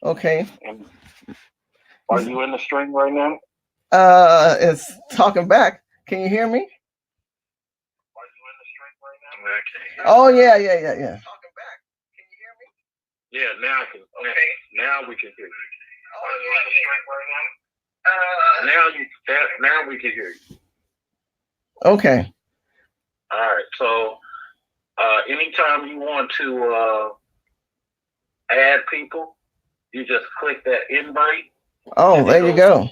Okay. And are you in the string right now? It's talking back. Can you hear me? Are you in the string right now? Okay. Oh yeah. Talking back. Can you hear me? Yeah, now I can. Okay. Now we can hear you. Are you in the string right now? Now we can hear you. Okay. All right. So, anytime you want to add people, you just click that invite. Oh, there you go.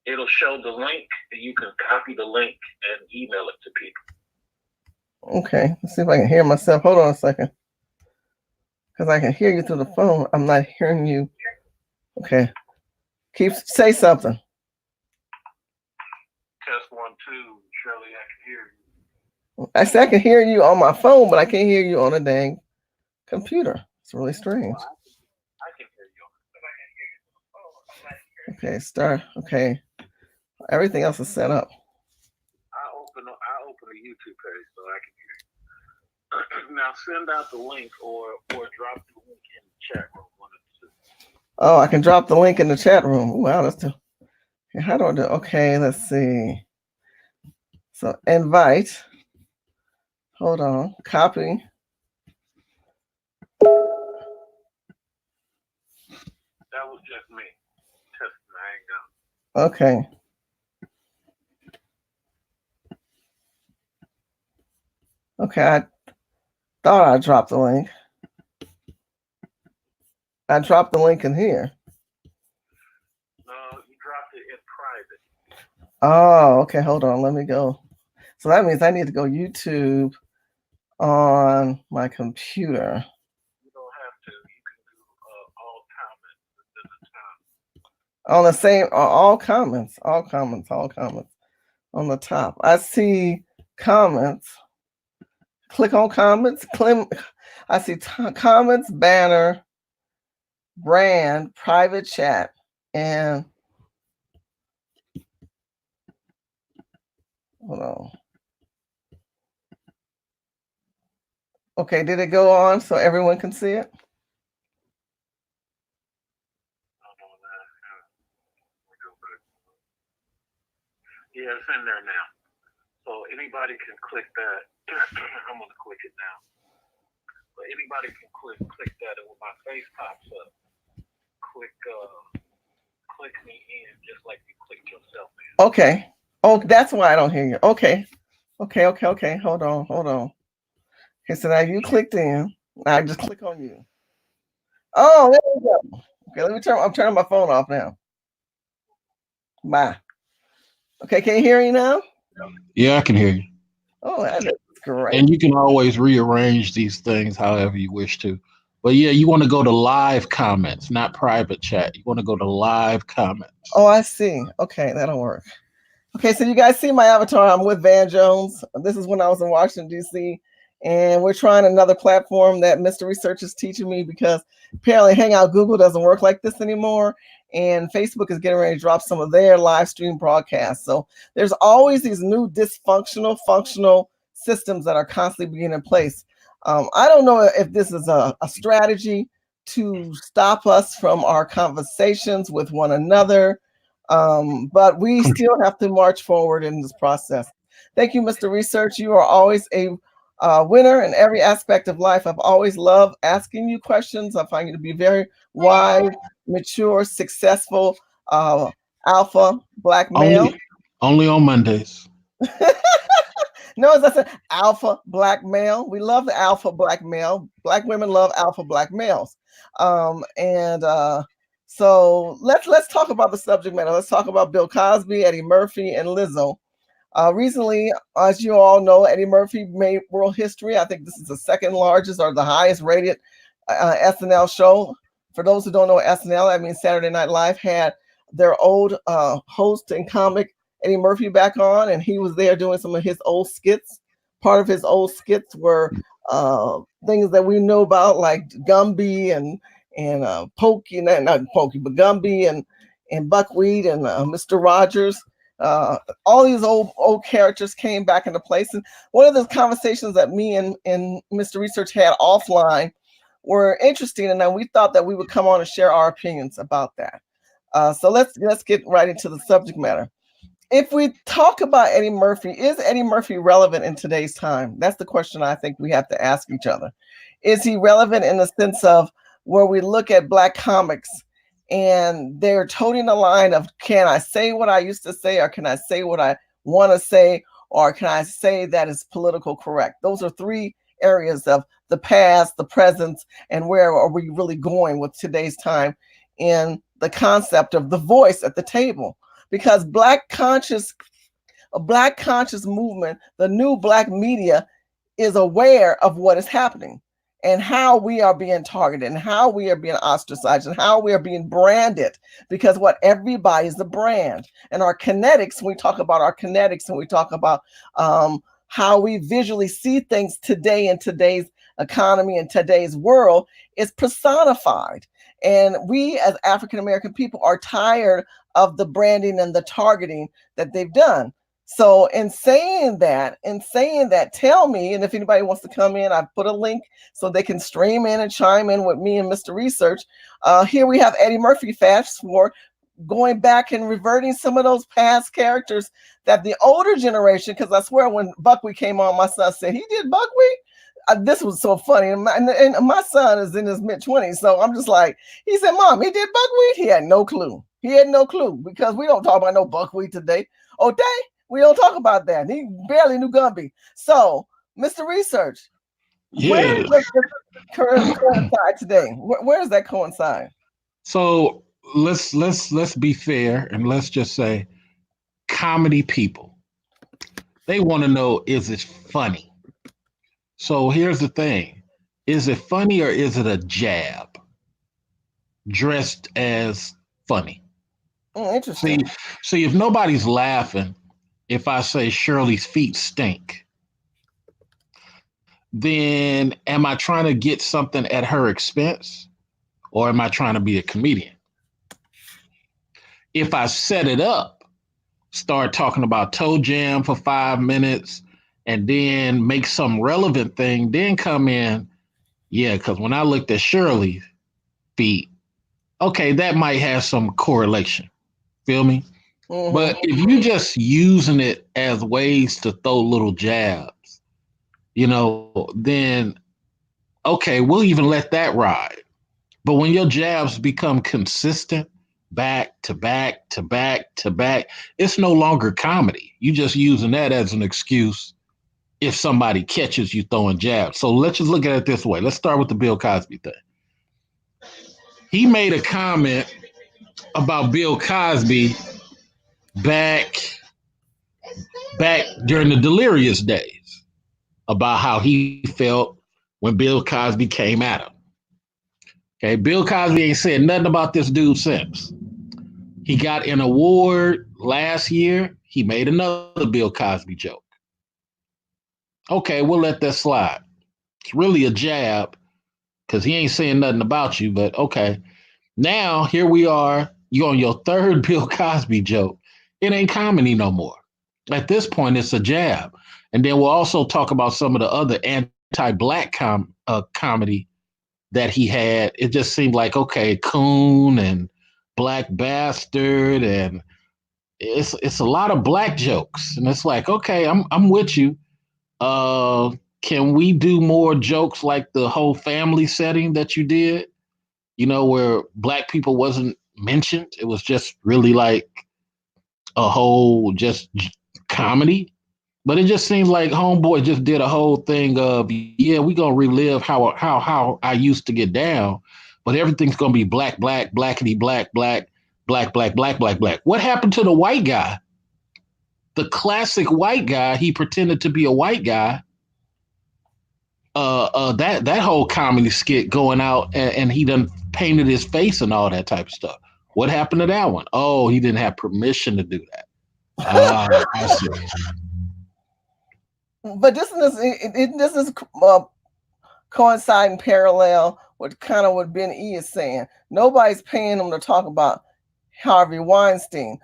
It'll show the link, and you can copy the link and email it to people. Okay. Let's see if I can hear myself. Hold on a second. Because I can hear you through the phone. I'm not hearing you. Okay. Say something. Test 1, 2. Shirley, I can hear you. I said I can hear you on my phone, but I can't hear you on a dang computer. It's really strange. I can hear you, but I can't hear you on the phone. I'm not hearing you. Okay, start. Okay. Everything else is set up. I open a YouTube page so I can hear you. Now send out the link or drop the link in the chat room. One of the two. Oh, I can drop the link in the chat room. Wow, that's too. How do I do? Okay, let's see. So invite. Hold on. Copy. That was just me. Testing. I ain't Okay. Okay, I thought I dropped the link. I dropped the link in here. No, you dropped it in private. Oh, okay. Hold on. Let me go. So that means I need to go YouTube on my computer. You don't have to. You can do all comments at the top. On the same, all comments on the top. I see comments. Click on comments. I see comments, banner, brand, private chat, and hold on. Okay, did it go on so everyone can see it? Yeah, it's in there now. So anybody can click that. I'm gonna click it now. But anybody can click that, and when my face pops up, click me in just like you clicked yourself in. Okay. Oh, that's why I don't hear you. Okay. Hold on. Okay, so now you clicked in. I just click on you. Oh, there we go. Okay, I'm turning my phone off now. Bye. Okay, can you hear me now? Yeah, I can hear you. Oh, that's great. And you can always rearrange these things however you wish to. But yeah, you want to go to live comments, not private chat. You want to go to live comments. Oh, I see. Okay, that'll work. Okay, so you guys see my avatar. I'm with Van Jones. This is when I was in Washington, D.C. And we're trying another platform that Mr. Research is teaching me because apparently Hangout Google doesn't work like this anymore. And Facebook is getting ready to drop some of their live stream broadcasts. So there's always these new dysfunctional, functional systems that are constantly being in place. I don't know if this is a strategy to stop us from our conversations with one another. But we still have to march forward in this process. Thank you, Mr. Research. You are always a winner in every aspect of life. I've always loved asking you questions. I find you to be very wise, mature, successful, alpha black male. Only on Mondays. No, as I said, alpha black male. We love the alpha black male. Black women love alpha black males. So let's talk about the subject matter. Let's talk about Bill Cosby, Eddie Murphy, and Lizzo. Recently, as you all know, Eddie Murphy made world history. I think this is the second largest or the highest rated SNL show. For those who don't know SNL, that means Saturday Night Live had their old host and comic Eddie Murphy back on, and he was there doing some of his old skits. Part of his old skits were things that we know about, like Gumby and Pokey, not Pokey, but Gumby and Buckwheat and Mr. Rogers. All these old characters came back into place. And one of the conversations that me and Mr. Research had offline were interesting, and then we thought that we would come on and share our opinions about that. So let's get right into the subject matter. If we talk about Eddie Murphy, is Eddie Murphy relevant in today's time? That's the question I think we have to ask each other. Is he relevant in the sense of where we look at Black comics and they're toting the line of, can I say what I used to say, or can I say what I want to say, or can I say that is political correct? Those are three areas of the past, the present, and where are we really going with today's time in the concept of the voice at the table. Because a Black conscious movement, the new Black media is aware of what is happening and how we are being targeted and how we are being ostracized and how we are being branded, because everybody's a brand. And our kinetics, when we talk about our kinetics and we talk about how we visually see things today in today's economy and today's world, is personified. And we as African-American people are tired of the branding and the targeting that they've done. So in saying that, tell me, and if anybody wants to come in, I've put a link so they can stream in and chime in with me and Mr. Research. Here we have Eddie Murphy fast for going back and reverting some of those past characters that the older generation, because I swear when Buckwheat came on, my son said, he did Buckwheat? This was so funny. And my son is in his mid-20s. So I'm just like, he said, Mom, he did Buckwheat? He had no clue. Because we don't talk about no Buckwheat today. Oh, dang, we don't talk about that. He barely knew Gumby. So, Mr. Research, where does this coincide today? Where does that coincide? So let's be fair and let's just say comedy people. They want to know, is it funny? So here's the thing. Is it funny or is it a jab dressed as funny? Interesting. See, if nobody's laughing, if I say Shirley's feet stink, then am I trying to get something at her expense, or am I trying to be a comedian? If I set it up, start talking about toe jam for 5 minutes, and then make some relevant thing, then come in, yeah, because when I looked at Shirley's feet, okay, that might have some correlation. Feel me? Mm-hmm. But if you just using it as ways to throw little jabs, then okay, we'll even let that ride. But when your jabs become consistent, back to back to back to back, it's no longer comedy. You just using that as an excuse if somebody catches you throwing jabs. So let's just look at it this way. Let's start with the Bill Cosby thing. He made a comment about Bill Cosby back during the Delirious days about how he felt when Bill Cosby came at him. Okay, Bill Cosby ain't said nothing about this dude since. He got an award last year. He made another Bill Cosby joke. Okay, we'll let that slide. It's really a jab because he ain't saying nothing about you, but okay. Now, here we are. You on your third Bill Cosby joke. It ain't comedy no more. At this point, it's a jab. And then we'll also talk about some of the other anti-Black comedy that he had. It just seemed like, okay, coon and black bastard, and it's a lot of black jokes. And it's like, okay, I'm with you. Can we do more jokes like the whole family setting that you did? Where black people wasn't mentioned. It was just really like a whole just comedy. But it just seems like Homeboy just did a whole thing of, yeah, we're gonna relive how I used to get down, but everything's gonna be black, blackity, black. What happened to the white guy? The classic white guy, he pretended to be a white guy. That whole comedy skit going out and he done painted his face and all that type of stuff. What happened to that one? Oh, he didn't have permission to do that. I see. But this is coinciding parallel with kind of what Ben E is saying. Nobody's paying them to talk about Harvey Weinstein.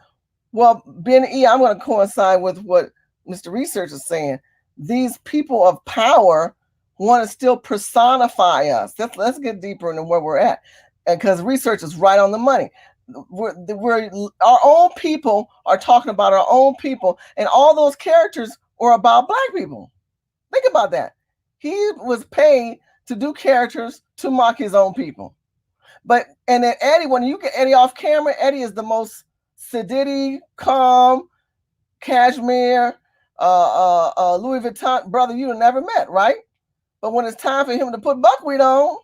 Well, Ben E, I'm going to coincide with what Mr. Research is saying. These people of power want to still personify us. Let's get deeper into where we're at, because research is right on the money. We're our own people are talking about our own people, and all those characters are about black people. Think about that. He was paid to do characters to mock his own people. And then Eddie, when you get Eddie off camera, Eddie is the most sedity, calm, cashmere, Louis Vuitton brother you've never met, right? But when it's time for him to put buckwheat on,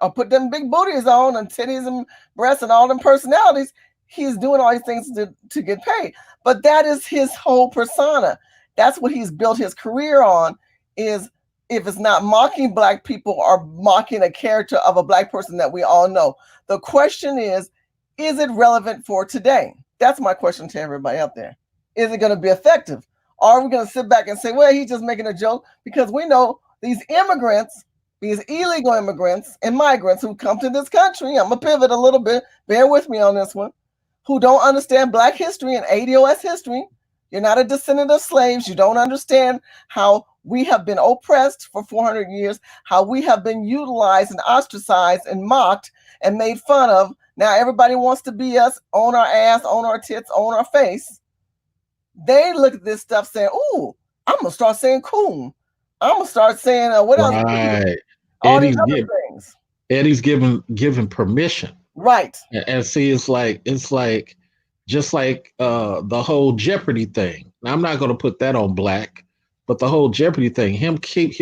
or put them big booties on and titties and breasts and all them personalities, he's doing all these things to get paid. But that is his whole persona. That's what he's built his career on, is if it's not mocking black people or mocking a character of a black person that we all know. The question is it relevant for today? That's my question to everybody out there. Is it going to be effective? Or are we going to sit back and say, well, he's just making a joke? Because we know these immigrants, these illegal immigrants and migrants who come to this country, I'm going to pivot a little bit, bear with me on this one, who don't understand black history and ADOS history. You're not a descendant of slaves. You don't understand how we have been oppressed for 400 years, how we have been utilized and ostracized and mocked and made fun of. Now everybody wants to be us, own our ass, own our tits, own our face. They look at this stuff saying, ooh, I'm going to start saying coon. I'm going to start saying, what else? Right. All these other things. Eddie's given permission. Right. And see, it's like just like the whole Jeopardy thing. Now, I'm not going to put that on black, but the whole Jeopardy thing, him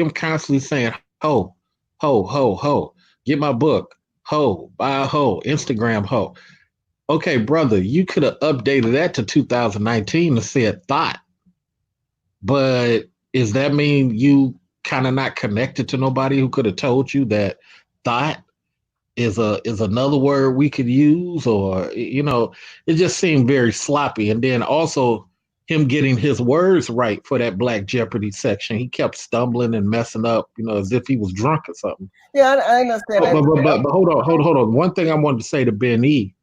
constantly saying, ho, ho, ho, ho, get my book, ho, buy a ho, Instagram ho. Okay, brother, you could have updated that to 2019 and said thought. But does that mean you kind of not connected to nobody who could have told you that thought is another word we could use? Or, it just seemed very sloppy. And then also him getting his words right for that Black Jeopardy section. He kept stumbling and messing up, as if he was drunk or something. Yeah, I understand that. But hold on. One thing I wanted to say to Ben E,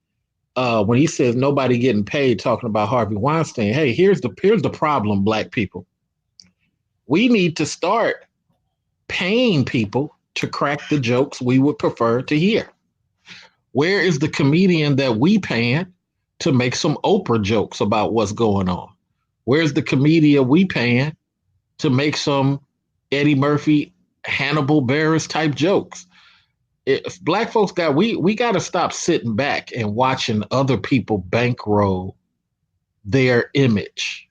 when he says nobody getting paid talking about Harvey Weinstein, hey, here's the problem, black people. We need to start paying people to crack the jokes we would prefer to hear. Where is the comedian that we paying to make some Oprah jokes about what's going on? Where's the comedian we paying to make some Eddie Murphy, Hannibal Buress type jokes? If black folks we got to stop sitting back and watching other people bankroll their image.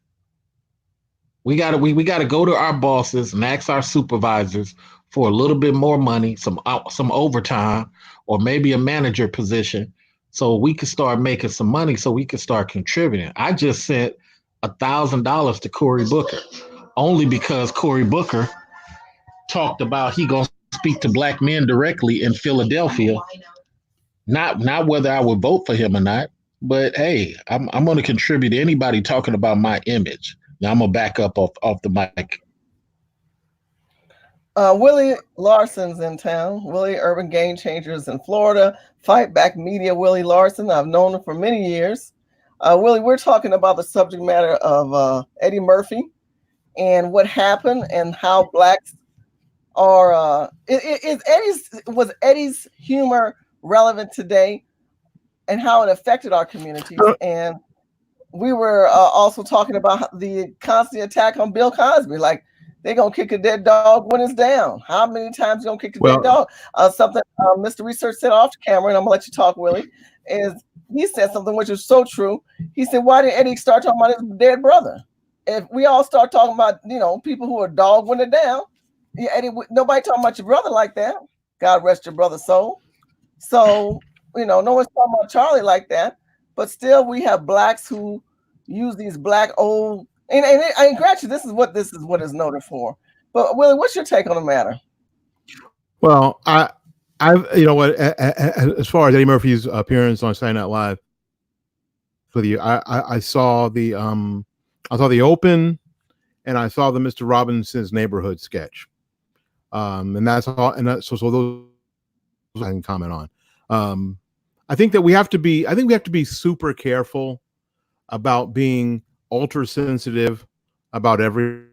We got to go to our bosses and ask our supervisors for a little bit more money, some overtime, or maybe a manager position, so we could start making some money, so we could start contributing. I just sent $1,000 to Cory Booker, only because Cory Booker talked about he gonna speak to black men directly in Philadelphia. Not whether I would vote for him or not, but hey, I'm going to contribute to anybody talking about my image. Now I'm gonna back up off the mic. Willie Larson's in town. Willie, Urban Game Changers in Florida. Fight Back Media, Willie Larson. I've known him for many years. Willie, we're talking about the subject matter of Eddie Murphy and what happened and how blacks are. Was Eddie's humor relevant today and how it affected our communities? And we were also talking about the constant attack on Bill Cosby. Like, they're going to kick a dead dog when it's down. How many times you going to kick a dead dog? Something Mr. Research said off camera, and I'm going to let you talk, Willie, is he said something which is so true. He said, why did Eddie start talking about his dead brother? If we all start talking about, people who are dog when they're down, Eddie, nobody talking about your brother like that. God rest your brother's soul. So, no one's talking about Charlie like that. But still, we have blacks who use these black old, and granted, this is what it's noted for. But Willie, what's your take on the matter? Well, I as far as Eddie Murphy's appearance on Saturday Night Live, for the I saw the open, and I saw the Mr. Robinson's Neighborhood sketch, and that's all. And so those I can comment on. I think we have to be super careful about being ultra sensitive about everything.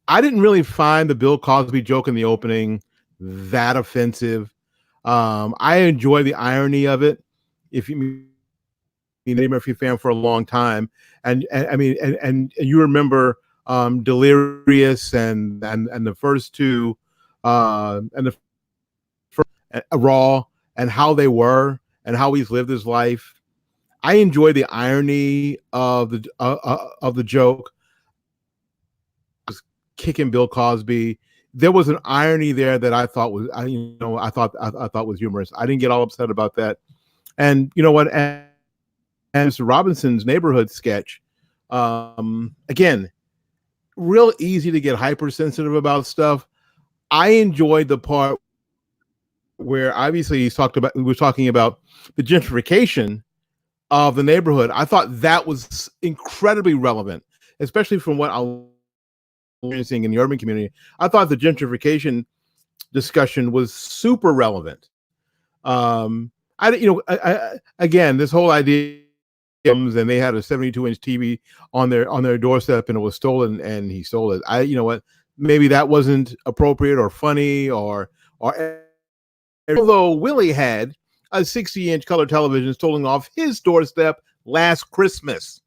I didn't really find the Bill Cosby joke in the opening that offensive. I enjoy the irony of it. If you Eddie Murphy fan for a long time, and I mean, and you remember Delirious and the first two, and the first, Raw, and how they were and how he's lived his life. I enjoy the irony of the joke. Kicking Bill Cosby, there was an irony there that I thought was, I thought was humorous. I didn't get all upset about that. And you know what? And Mr. Robinson's Neighborhood sketch, again, real easy to get hypersensitive about stuff. I enjoyed the part where obviously we were talking about the gentrification of the neighborhood. I thought that was incredibly relevant, especially from what I'm experiencing in the urban community. I thought the gentrification discussion was super relevant. Again, this whole idea, and they had a 72-inch TV on their doorstep, and it was stolen, and he stole it. You know what? Maybe that wasn't appropriate or funny, or although Willie had a 60-inch color television stolen off his doorstep last Christmas.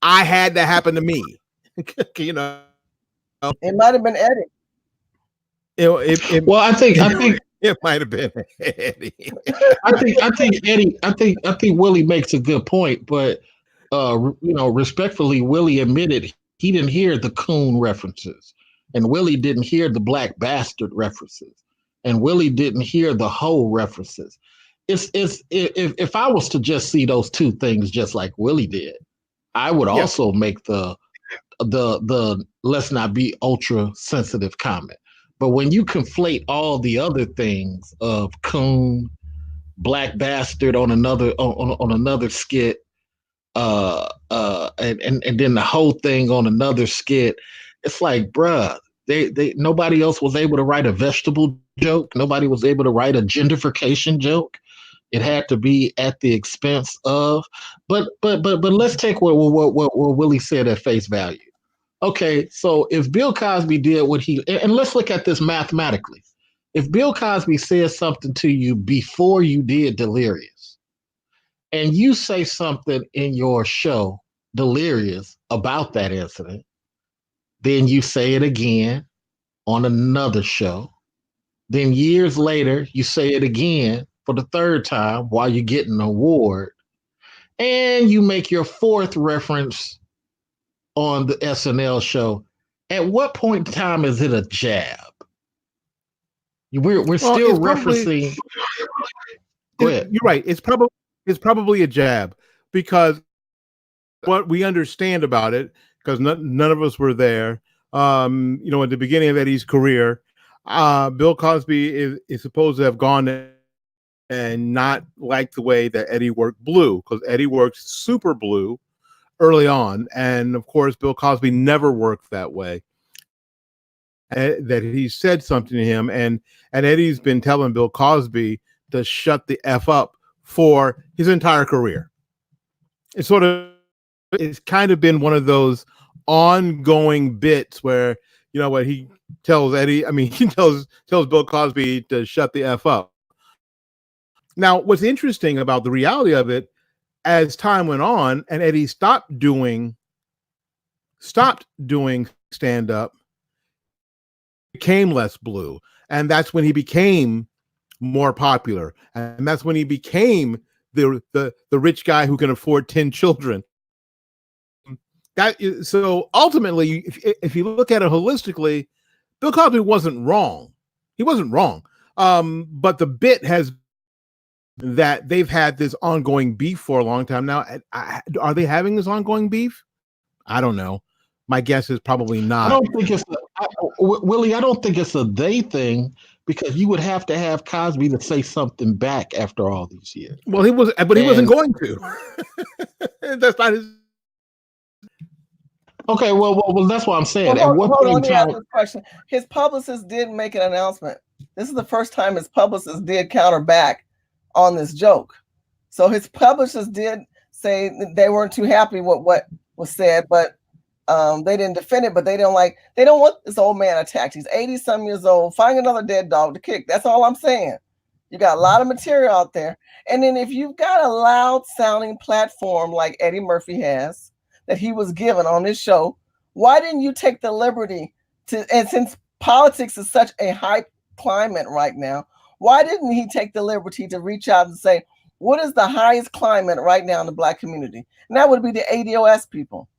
I had that happen to me. You know, it might have been Eddie. Well, I think it might have been Eddie. I think Willie makes a good point, but respectfully, Willie admitted he didn't hear the coon references, and Willie didn't hear the black bastard references, and Willie didn't hear the hoe references. If I was to just see those two things just like Willie did, I would also make the let's not be ultra sensitive comment. But when you conflate all the other things of coon, black bastard on another skit, and then the whole thing on another skit, it's like, bruh, they nobody else was able to write a vegetable joke. Nobody was able to write a gentrification joke. It had to be at the expense of. But let's take what Willie said at face value. Okay, so if Bill Cosby did what and let's look at this mathematically. If Bill Cosby says something to you before you did Delirious, and you say something in your show, Delirious, about that incident, then you say it again on another show. Then years later, you say it again for the third time while you're getting an award. And you make your fourth reference on the SNL show. At what point in time is it a jab? We're still referencing. Go ahead. You're right. It's probably a jab, because what we understand about it, because none of us were there. At the beginning of Eddie's career, Bill Cosby is supposed to have gone and not like the way that Eddie worked blue, because Eddie worked super blue early on, and of course Bill Cosby never worked that way. That he said something to him, and Eddie's been telling Bill Cosby to shut the F up for his entire career. It's kind of been one of those ongoing bits where, what he tells Eddie, he tells Bill Cosby to shut the F up. Now, what's interesting about the reality of it, as time went on and Eddie stopped doing stand-up, became less blue, and that's when he became more popular, and that's when he became the rich guy who can afford 10 children. So ultimately, if you look at it holistically, Bill Cosby wasn't wrong. He wasn't wrong. But the bit has that they've had this ongoing beef for a long time now. Are they having this ongoing beef? I don't know. My guess is probably not. I don't think it's Willie. I don't think it's a they thing, because you would have to have Cosby to say something back after all these years. Well, he wasn't going to. That's not his. Okay, well, that's what I'm saying. Well, let me ask this question. His publicist did make an announcement. This is the first time his publicist did counter back on this joke. So his publicist did say that they weren't too happy with what was said, but They didn't defend it, but they don't want this old man attacked. He's 80-some years old. Find another dead dog to kick. That's all I'm saying. You got a lot of material out there. And then if you've got a loud sounding platform like Eddie Murphy has, that he was given on this show, why didn't you take the liberty to, and since politics is such a high climate right now, why didn't he take the liberty to reach out and say, what is the highest climate right now in the Black community? And that would be the ADOS people.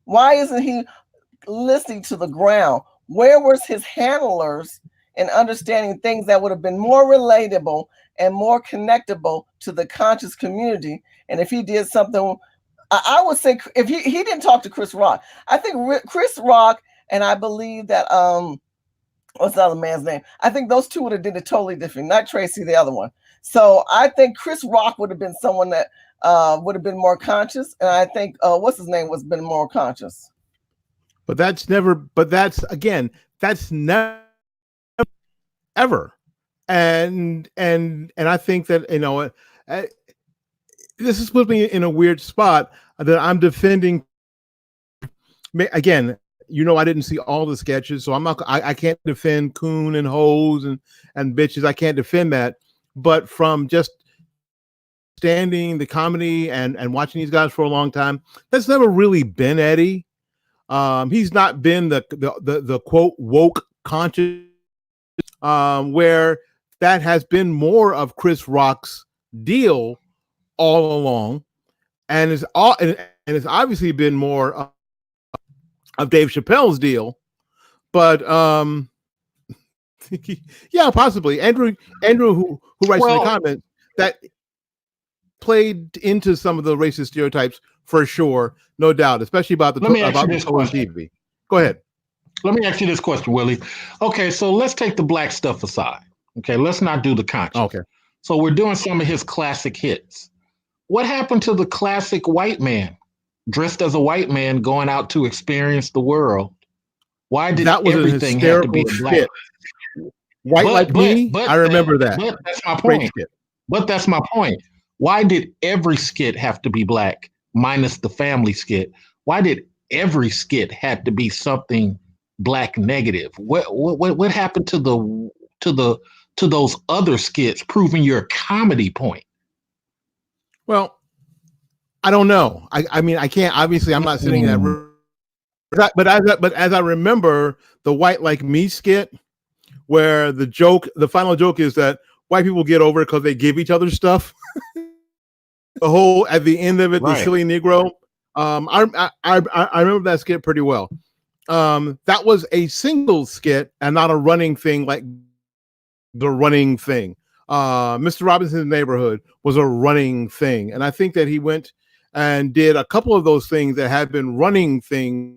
Why isn't he listening to the ground? Where was his handlers in understanding things that would have been more relatable and more connectable to the conscious community? And if he did something, I would say if he didn't talk to Chris Rock, I think Chris Rock and I believe that what's the other man's name? I think those two would have did it totally different. Not Tracy, the other one. So I think Chris Rock would have been someone that would have been more conscious, and I think what's his name was been more conscious. But that's never. But that's never ever. And I think that this has put me in a weird spot that I'm defending. Again, I didn't see all the sketches, so I can't defend coon and hoes and bitches. I can't defend that. But from just standing the comedy and watching these guys for a long time, that's never really been Eddie. He's not been the quote woke conscious, where that has been more of Chris Rock's deal all along, and it's obviously been more of Dave Chappelle's deal. But yeah, possibly Andrew who writes in the comments that played into some of the racist stereotypes for sure, no doubt, especially about Let me ask you this question. TV. Go ahead. Let me ask you this question, Willie. Okay, so let's take the black stuff aside. Okay, let's not do the conscious. Okay. So we're doing some of his classic hits. What happened to the classic white man dressed as a white man going out to experience the world? Why did everything have to be a black? White like me? I remember that. But that's my point. But that's my point. Why did every skit have to be black, minus the family skit? Why did every skit have to be something black negative? What happened to those other skits proving your comedy point? Well, I don't know. I mean, I can't. Obviously, I'm not sitting in that room. But as I remember the White Like Me skit, where the final joke is that white people get over it because they give each other stuff. The whole at the end of it, right. The silly Negro. I remember that skit pretty well. That was a single skit and not a running thing like the running thing. Mr. Robinson's Neighborhood was a running thing, and I think that he went and did a couple of those things that had been running things.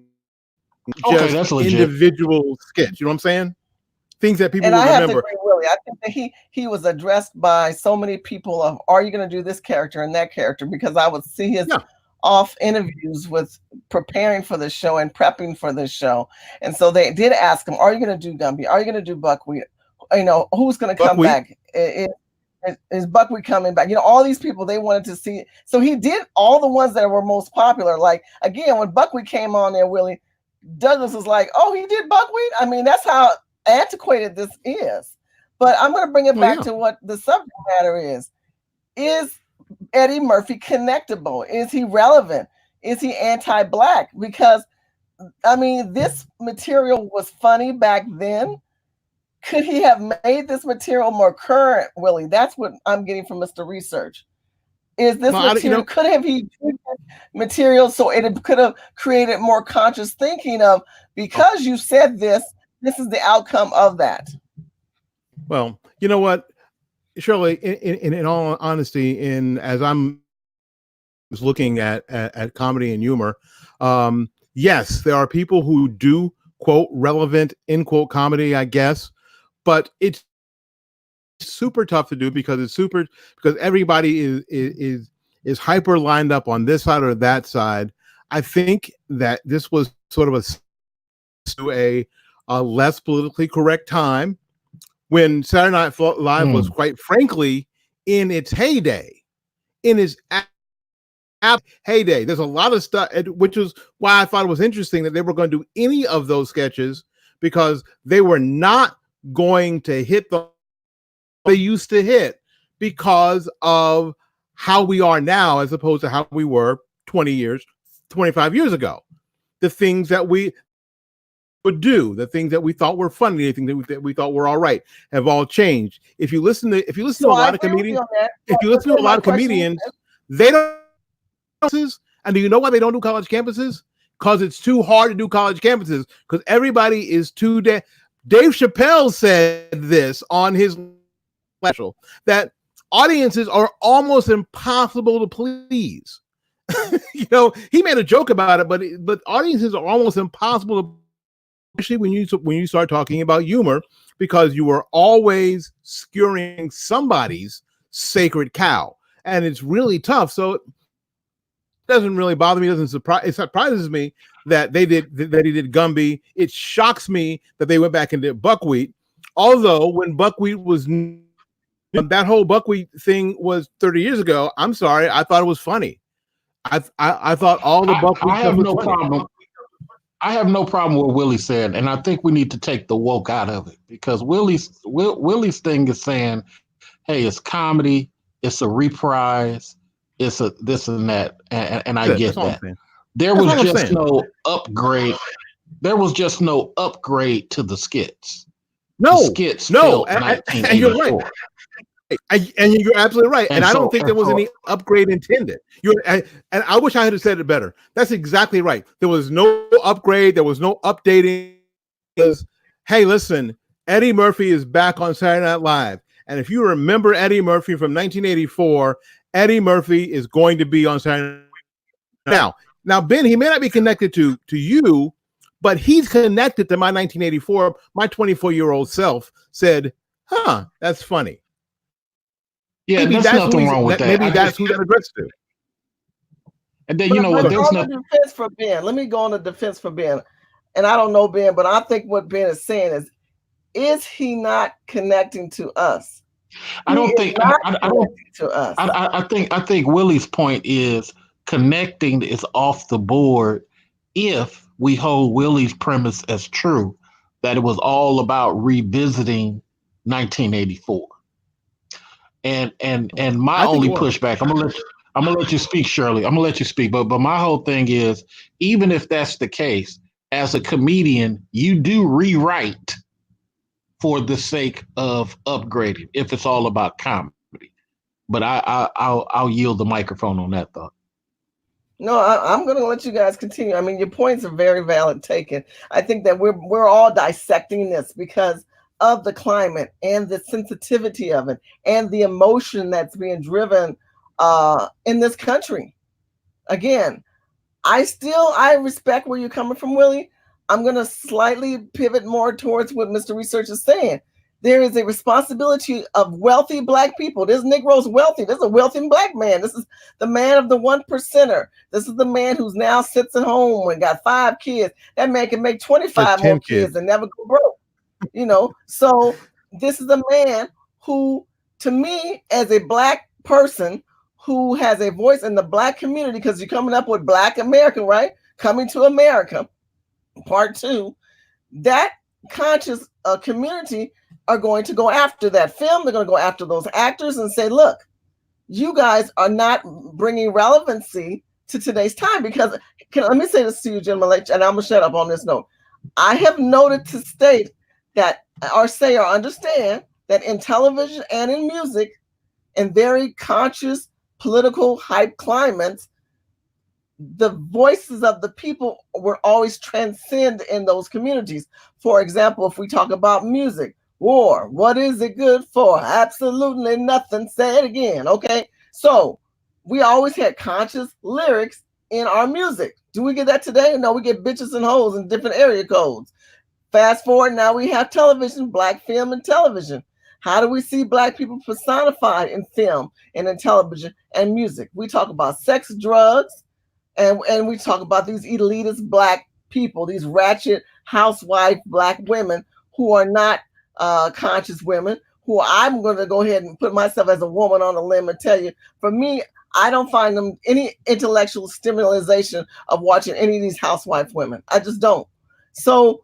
Okay, that's legit. Individual skits. You know what I'm saying? Things that people and will I remember. Have to agree, Willie. I think that he was addressed by so many people of, are you going to do this character and that character? Because I would see his off interviews with preparing for the show and prepping for this show. And so they did ask him, are you going to do Gumby? Are you going to do Buckwheat? Who's going to come back? Is Buckwheat coming back? All these people, they wanted to see. So he did all the ones that were most popular. Like, again, when Buckwheat came on there, Willie, Douglas was like, oh, he did Buckwheat? I mean, that's how antiquated this is. But I'm going to bring it back to what the subject matter is. Is Eddie Murphy connectable? Is he relevant? Is he anti-black? Because, I mean, this material was funny back then. Could he have made this material more current, Willie? That's what I'm getting from Mr. Research. Is this material, could have he material so it could have created more conscious thinking of, because you said this is the outcome of that? Well, you know what, Shirley, in all honesty, as I'm looking at comedy and humor, yes, there are people who do quote relevant end quote comedy, I guess, but it's super tough to do because everybody is hyper lined up on this side or that side. I think that this was sort of a less politically correct time when Saturday Night Live was, quite frankly, in its heyday, in its heyday. There's a lot of stuff, which is why I thought it was interesting that they were going to do any of those sketches, because they were not going to hit the they used to hit because of how we are now as opposed to how we were 20 years, 25 years ago. The things that we would do, the things that we thought were funny, the things that we thought were all right, have all changed. If you listen to a lot of comedians, they don't. And do you know why they don't do college campuses? Because it's too hard to do college campuses. Because everybody is too Dave Chappelle said this on his special, that audiences are almost impossible to please. He made a joke about it, but audiences are almost impossible to, especially when you start talking about humor, because you are always skewering somebody's sacred cow, and it's really tough. So it doesn't really bother me. It surprises me that he did Gumby. It shocks me that they went back and did Buckwheat. Although when Buckwheat was, that whole Buckwheat thing was 30 years ago. I'm sorry, I thought it was funny. I thought all the Buckwheat. I have no problem. I have no problem with Willie said, and I think we need to take the woke out of it, because Willie's thing is saying, hey, it's comedy, it's a reprise, it's a this and that, and I get that. There was just no upgrade. There was just no upgrade to the skits. No, the skits and you're right. And you're absolutely right. And I don't think there was any upgrade intended. And I wish I had said it better. That's exactly right. There was no upgrade. There was no updating. Hey, listen, Eddie Murphy is back on Saturday Night Live. And if you remember Eddie Murphy from 1984, Eddie Murphy is going to be on Saturday Night. Now, Ben, he may not be connected to you, but he's connected to my 1984. My 24-year-old self said, that's funny. Yeah, maybe there's nothing wrong with that. Maybe that's who that addressed to. And then, there's no defense for Ben. Let me go on the defense for Ben. And I don't know Ben, but I think what Ben is saying is he not connecting to us? I think Willie's point is connecting is off the board if we hold Willie's premise as true, that it was all about revisiting 1984. And my only pushback, I'm gonna let you speak, Shirley. I'm gonna let you speak, but my whole thing is, even if that's the case, as a comedian, you do rewrite for the sake of upgrading if it's all about comedy. But I'll yield the microphone on that thought. No, I'm going to let you guys continue. I mean, your points are very valid taken. I think that we're all dissecting this because of the climate and the sensitivity of it and the emotion that's being driven in this country. Again, I respect where you're coming from, Willie. I'm going to slightly pivot more towards what Mr. Research is saying. There is a responsibility of wealthy Black people. This Negro's wealthy. This is a wealthy Black man. This is the man of the 1%er. This is the man who's now sits at home and got 5 kids. That man can make 25 more kids and never go broke. So this is a man who, to me, as a Black person who has a voice in the Black community, because you're coming up with Black American, right? Coming to America, part 2, that conscious community are going to go after that film. They're going to go after those actors and say, look, you guys are not bringing relevancy to today's time. Because let me say this to you, gentlemen, and I'm going to shut up on this note. I have noted to state that, or say or understand, that in television and in music, in very conscious political hype climates, the voices of the people were always transcend in those communities. For example, if we talk about music, war, what is it good for? Absolutely nothing. Say it again. Okay. So we always had conscious lyrics in our music. Do we get that today? No, we get bitches and hoes in different area codes. Fast forward, now we have television, Black film and television. How do we see Black people personified in film and in television and music? We talk about sex, drugs, and we talk about these elitist Black people, these ratchet housewife Black women who are not conscious women, who I'm going to go ahead and put myself as a woman on a limb and tell you, for me, I don't find them any intellectual stimulation of watching any of these housewife women. I just don't. So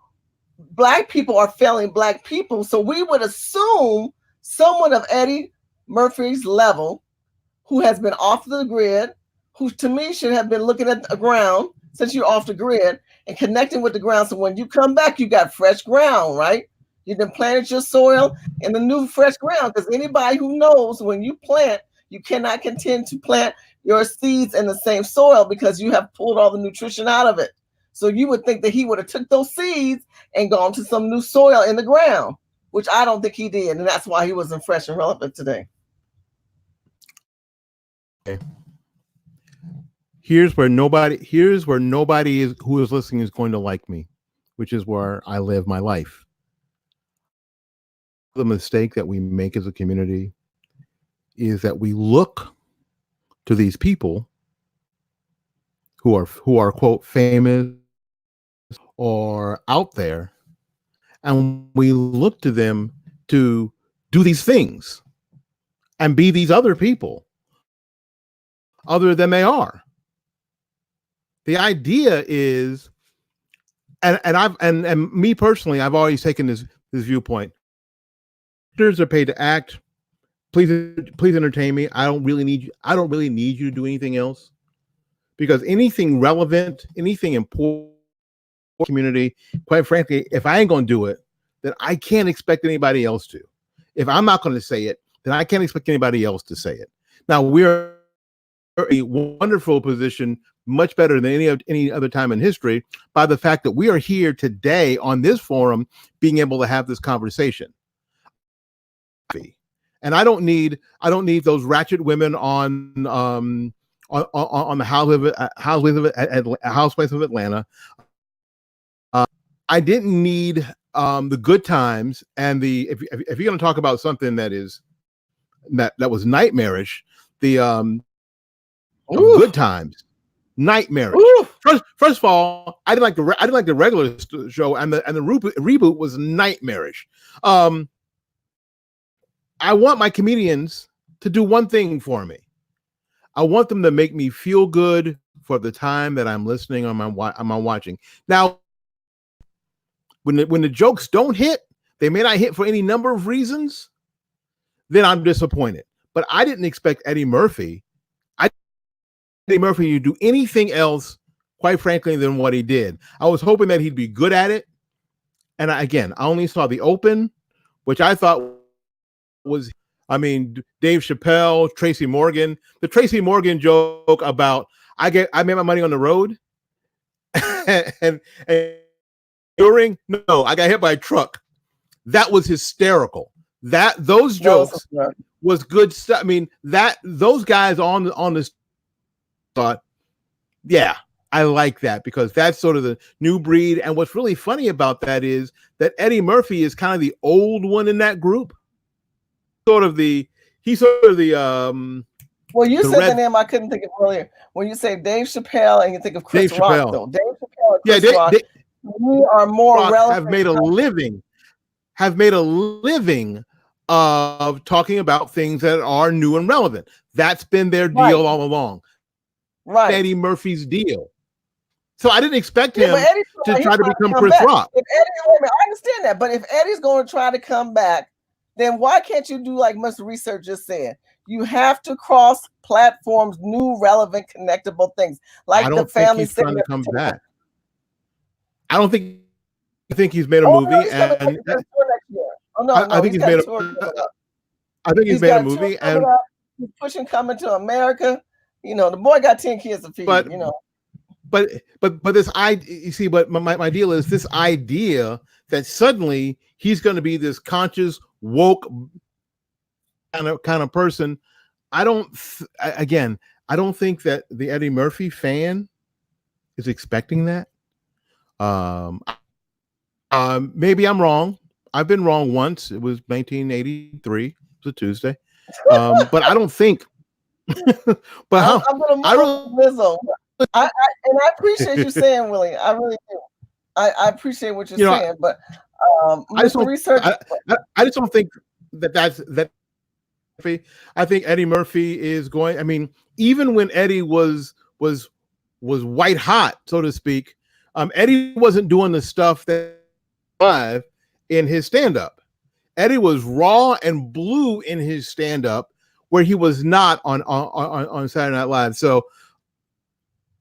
Black people are failing Black people. So we would assume someone of Eddie Murphy's level, who has been off the grid, who to me should have been looking at the ground since you're off the grid and connecting with the ground. So when you come back, you got fresh ground, right? You done planted your soil in the new fresh ground. Because anybody who knows when you plant, you cannot continue to plant your seeds in the same soil because you have pulled all the nutrition out of it. So you would think that he would have took those seeds and gone to some new soil in the ground, which I don't think he did. And that's why he wasn't fresh and relevant today. Okay. Here's where nobody is who is listening is going to like me, which is where I live my life. The mistake that we make as a community is that we look to these people who are quote famous or out there, and we look to them to do these things and be these other people other than they are. The idea is, and me personally, I've always taken this viewpoint. Actors are paid to act. Please entertain me. I don't really need you to do anything else, because anything relevant, anything important for the community, quite frankly, if I ain't gonna do it, then I can't expect anybody else to. If I'm not going to say it, then I can't expect anybody else to say it. Now we're in a wonderful position, much better than any other time in history, by the fact that we are here today on this forum, being able to have this conversation. And I don't need those ratchet women on the Housewives of Atlanta. I didn't need the good times and the if you're going to talk about something that was nightmarish, the good times, nightmarish. First of all, I didn't like the regular show, and the reboot was nightmarish. I want my comedians to do one thing for me. I want them to make me feel good for the time that I'm listening on my watching. Now, when the jokes don't hit, they may not hit for any number of reasons, then I'm disappointed. But I didn't expect Eddie Murphy to do anything else, quite frankly, than what he did. I was hoping that he'd be good at it. And I only saw the open, which I thought was, Dave Chappelle, Tracy Morgan. The Tracy Morgan joke about I made my money on the road and I got hit by a truck. That was hysterical. Those jokes was good stuff. Those guys on this thought, yeah, I like that, because that's sort of the new breed. And what's really funny about that is that Eddie Murphy is kind of the old one in that group. Well, you said the name I couldn't think of earlier. When you say Dave Chappelle and you think of Chris Rock, though. Dave Chappelle and Chris Rock, we are more relevant. Have made a living of talking about things that are new and relevant. That's been their deal all along. Right. Eddie Murphy's deal. So I didn't expect him to try to become Chris Rock. I understand that, but if Eddie's going to try to come back, then why can't you do like Mr. Research just said? You have to cross platforms, new, relevant, connectable things, like the family. Trying to come back. I don't think. I think he's made a movie, I think he's made a movie, and he's pushing Coming to America. The boy got 10 kids to feed. But this idea, you see, but my deal is this idea that suddenly he's going to be this conscious, woke kind of person. I don't think that the Eddie Murphy fan is expecting that. Maybe I'm wrong. I've been wrong once. It was 1983. It was a Tuesday. But I don't think. But I'm going to Lizzo. I appreciate you saying, Willie. I really do. I appreciate what you're saying, but I just don't think that I think Eddie Murphy is going. I mean, even when Eddie was white hot, so to speak, Eddie wasn't doing the stuff that live in his stand-up. Eddie was raw and blue in his stand-up, where he was not on Saturday Night Live. So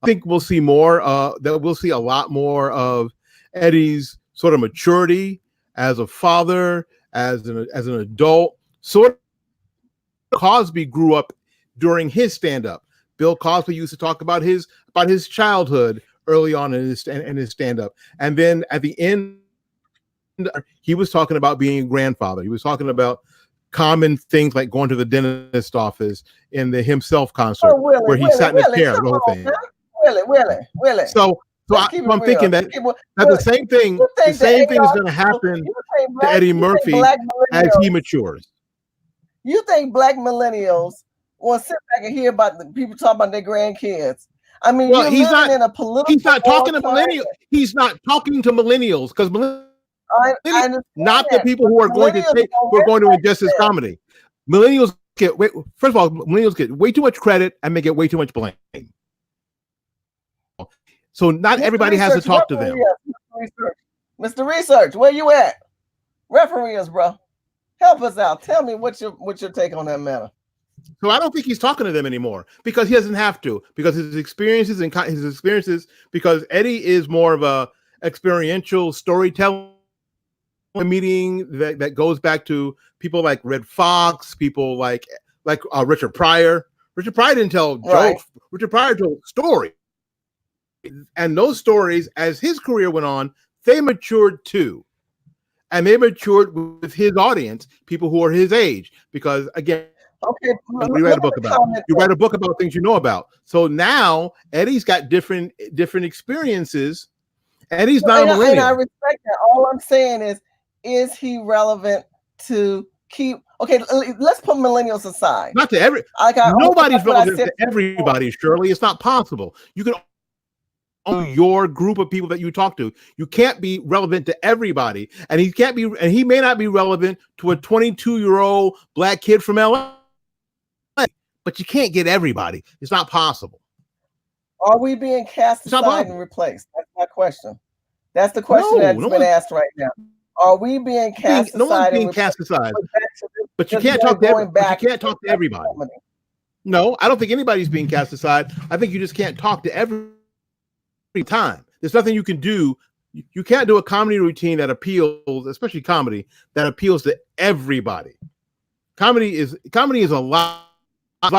I think we'll see more. That we'll see a lot more of Eddie's sort of maturity as a father, as an adult. Sort of Cosby grew up during his stand-up. Bill Cosby used to talk about his childhood early on in his stand-up, and then at the end, he was talking about being a grandfather. He was talking about common things like going to the dentist office in the Himself concert, where he sat in a chair, the whole thing. Willie. So I'm thinking that the same thing is going to happen to Eddie Murphy as he matures. You think black millennials will sit back and hear about the people talking about their grandkids? I mean, well, he's not in a political. He's not talking to millennials. He's not talking to millennials because not the people who are going to ingest his comedy. Millennials first of all, millennials get way too much credit and they get way too much blame. So not everybody has to talk to them. Mr. Research, where you at? Referee us, bro. Help us out. Tell me what's your take on that matter. So I don't think he's talking to them anymore because he doesn't have to, because his experiences, because Eddie is more of a experiential storytelling meeting that goes back to people like Red Fox, people like Richard Pryor. Richard Pryor didn't tell jokes. Richard Pryor told stories. And those stories, as his career went on, they matured too. And they matured with his audience, people who are his age. Because again, you write a book about things you know about. So now Eddie's got different experiences, and he's not a millennial. And I respect that. All I'm saying is he relevant to keep? Okay, let's put millennials aside. Not to nobody's relevant to everybody. Shirley, it's not possible. You can your group of people that you talk to. You can't be relevant to everybody, and he may not be relevant to a 22-year-old black kid from LA. But you can't get everybody. It's not possible. Are we being cast aside and replaced? That's my question. That's the question that's been asked right now. Are we being cast aside? No one's being cast aside. But you can't talk to everybody. No, I don't think anybody's being cast aside. I think you just can't talk to every time. There's nothing you can do. You can't do a comedy routine that appeals, especially comedy, that appeals to everybody. Comedy is a lot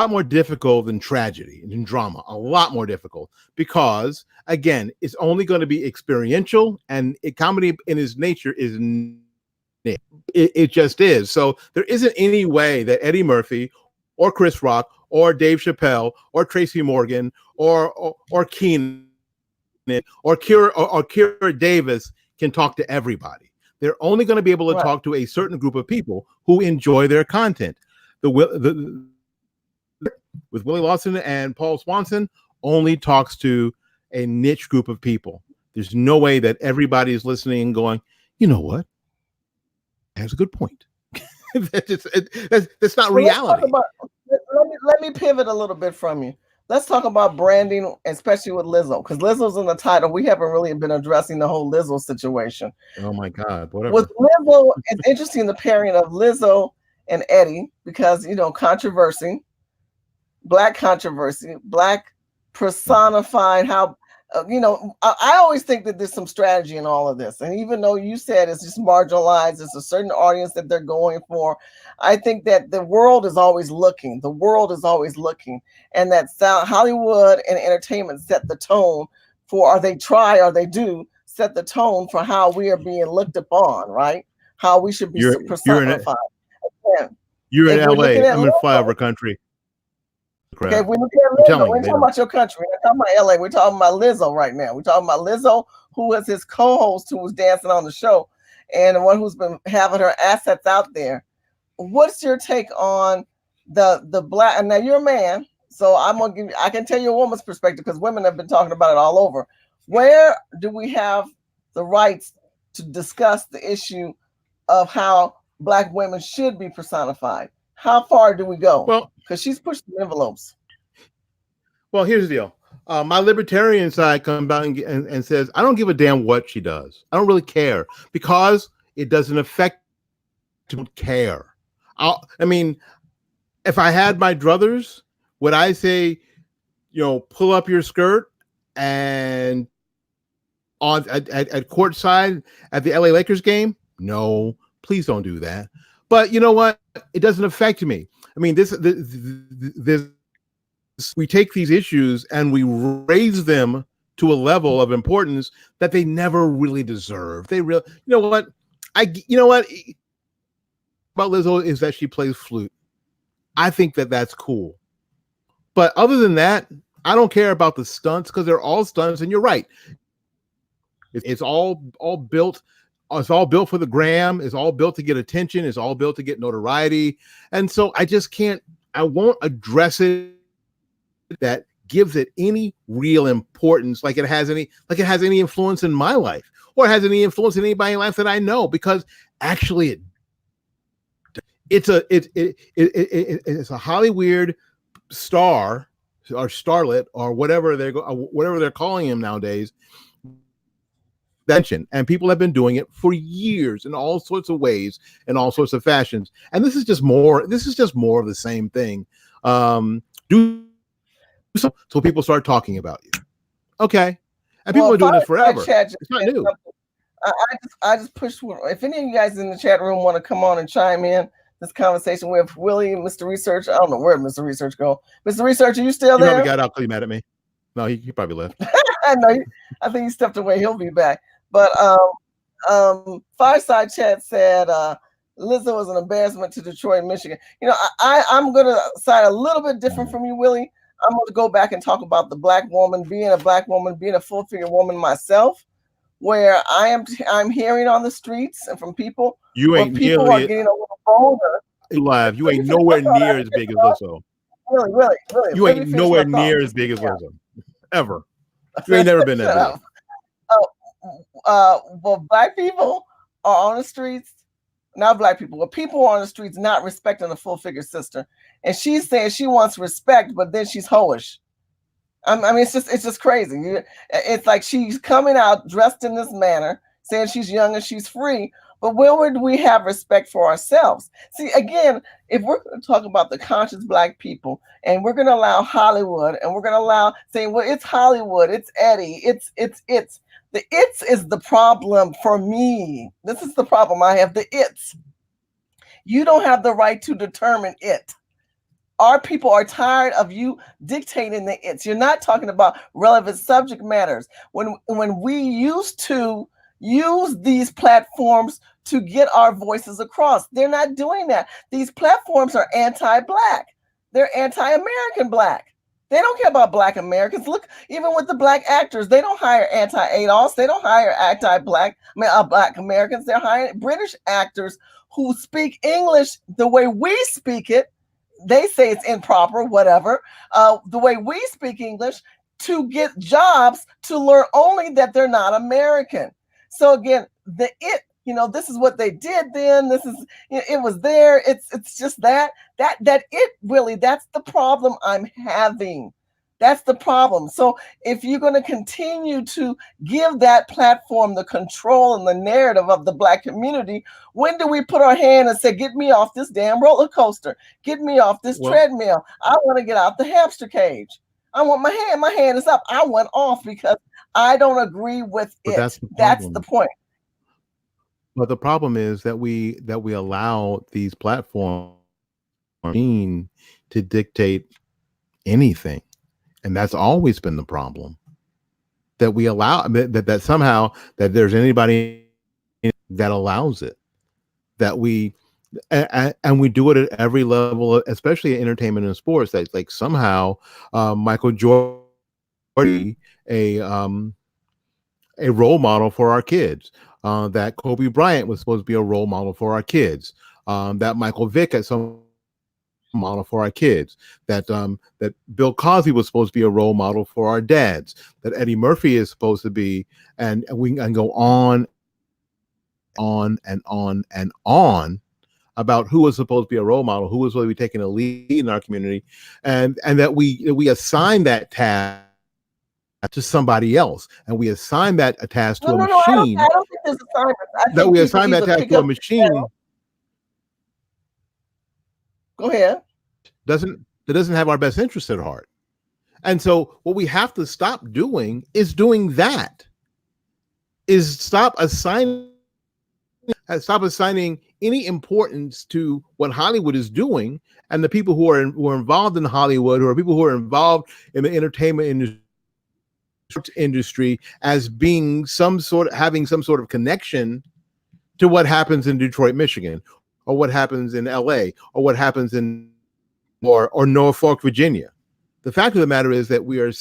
more difficult than tragedy and drama, a lot more difficult, because again, it's only going to be experiential, and comedy in its nature is it just is. So there isn't any way that Eddie Murphy or Chris Rock or Dave Chappelle or Tracy Morgan or Keenan or Kira Davis can talk to everybody. They're only going to be able to talk to a certain group of people who enjoy their content. With Willie Lawson and Paul Swanson only talks to a niche group of people. There's no way that everybody is listening and going, you know what? That's a good point. That's not reality. Let me pivot a little bit from you. Let's talk about branding, especially with Lizzo, because Lizzo's in the title. We haven't really been addressing the whole Lizzo situation. Oh my God, whatever. With Lizzo, it's interesting the pairing of Lizzo and Eddie, because controversy. Black controversy, Black personified. How I always think that there's some strategy in all of this, and even though you said it's just marginalized, it's a certain audience that they're going for. I think that the world is always looking. And that Hollywood and entertainment set the tone for, or they do set the tone for how we are being looked upon, right? How we should be personified. You're in LA. I'm in flyover country. Okay, we look at Lizzo. We're talking about your country. We're talking about LA. We're talking about Lizzo right now. We're talking about Lizzo, who was his co-host, who was dancing on the show, and the one who's been having her assets out there. What's your take on the Black? And now you're a man, so I can tell you a woman's perspective, because women have been talking about it all over. Where do we have the rights to discuss the issue of how Black women should be personified? How far do we go? Well, Because she's pushing the envelopes. well, here's the deal. My libertarian side comes out and says, I don't give a damn what she does. I don't really care because it doesn't affect. Don't care. I mean, if I had my druthers, would I say, pull up your skirt and at courtside at the LA Lakers game? No, please don't do that. But you know what? It doesn't affect me. I mean, this we take these issues and we raise them to a level of importance that they never really deserve. They really, you know what about Lizzo is that she plays flute. I think that's cool. But other than that, I don't care about the stunts because they're all stunts. And you're right. It's all built. It's all built for the gram. It's all built to get attention. It's all built to get notoriety. And so I just can't. I won't address it that gives it any real importance, like it has any influence in my life or has any influence in anybody's life that I know, because actually it's a Hollywood star or starlet or whatever they're calling him nowadays. And people have been doing it for years in all sorts of ways and all sorts of fashions. And this is just more of the same thing. Do so people start talking about you. Okay. And people are doing this forever. It's not new. I just pushed. If any of you guys in the chat room want to come on and chime in this conversation with Willie and Mr. Research, I don't know where Mr. Research go. Mr. Research, are you still there? He probably got out because he mad at me. No, he probably left. I know. I think he stepped away. He'll be back. But Fireside Chat said Lizzo is an embarrassment to Detroit, Michigan. I'm going to side a little bit different from you, Willie. I'm going to go back and talk about the black woman, being a full-figure woman myself, where I'm hearing on the streets and from people. You ain't people are getting a little bolder. Live. You ain't nowhere near as big as Lizzo. Really. You ain't nowhere near as big as Lizzo. Ever. You ain't never been that big. Well, black people are on the streets. Not black people, but people on the streets not respecting a full-figure sister. And she's saying she wants respect, but then she's hoish. I mean, it's just crazy. It's like she's coming out dressed in this manner, saying she's young and she's free. But where would we have respect for ourselves? See, again, if we're going to talk about the conscious black people and we're going to allow Hollywood and we're going to allow saying, well, it's Hollywood, it's Eddie, it's the it's is the problem for me. This is the problem I have, the it's. You don't have the right to determine it. Our people are tired of you dictating the it's. You're not talking about relevant subject matters. When we used to use these platforms to get our voices across, they're not doing that. These platforms are anti-black. They're anti-American black. They don't care about black Americans. Look, even with the black actors, they don't hire anti-ADOS. They don't hire anti-black, black Americans. They're hiring British actors who speak English the way we speak it. They say it's improper, whatever. The way we speak English to get jobs to learn only that they're not American. So again, this is what they did then. This is, it was there. It's just that it really, that's the problem I'm having. That's the problem. So if you're going to continue to give that platform the control and the narrative of the black community, when do we put our hand and say, get me off this damn roller coaster? Get me off this treadmill. I want to get out the hamster cage. I want my hand is up. I went off because I don't agree with it. That's the point. But the problem is that we allow these platforms to dictate anything. And that's always been the problem, that we allow that somehow that there's anybody that allows it, that we and we do it at every level, especially in entertainment and sports, that like somehow Michael Jordan, a role model for our kids, that Kobe Bryant was supposed to be a role model for our kids, that Michael Vick at some model for our kids, that Bill Cosby was supposed to be a role model for our dads, that Eddie Murphy is supposed to be, and we can go on and on about who was supposed to be a role model, who was supposed to be taking a lead in our community, and that we assign that task to somebody else, and we assign that task to a machine. I don't think there's assignments. That we assign that task to a machine. Go ahead. That doesn't have our best interest at heart. And so what we have to stop doing is doing that. Is stop assigning any importance to what Hollywood is doing and the people who are involved in Hollywood, or people who are involved in the entertainment industry as being having some sort of connection to what happens in Detroit, Michigan, or what happens in LA, or what happens in or Norfolk, Virginia. The fact of the matter is that we are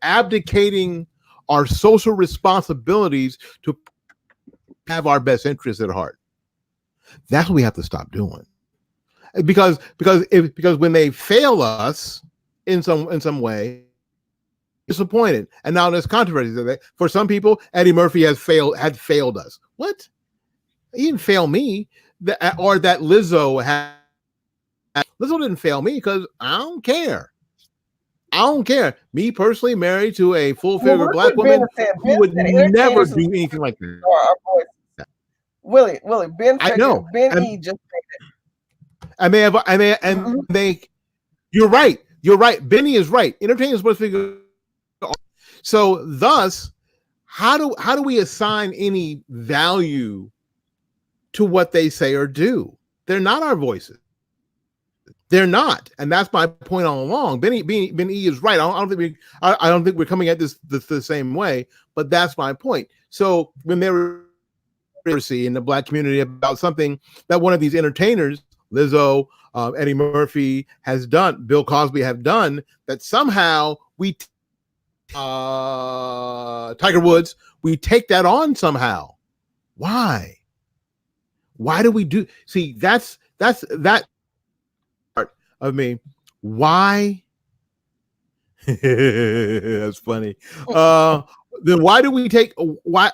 abdicating our social responsibilities to have our best interests at heart. That's what we have to stop doing. Because when they fail us in some way, disappointed. And now there's controversy. For some people, Eddie Murphy had failed us. What? He didn't fail me. Or that Lizzo didn't fail me, because I don't care. I don't care. Me personally, married to a full-figured Black woman who would never do anything like that. Willie, Ben. I know. Ben E just said it. You're right. Benny is right. Entertainment is supposed to figure. So thus, how do we assign any value to what they say or do? They're not our voices. They're not, and that's my point all along. Ben E is right. I don't think we're coming at this the same way, but that's my point. So when they were in the Black community about something that one of these entertainers, Lizzo, Eddie Murphy has done, Bill Cosby have done, that somehow we, Tiger Woods, we take that on somehow. Why? Why do we do? See, that's that part of me. Why? That's funny. Then why do we take why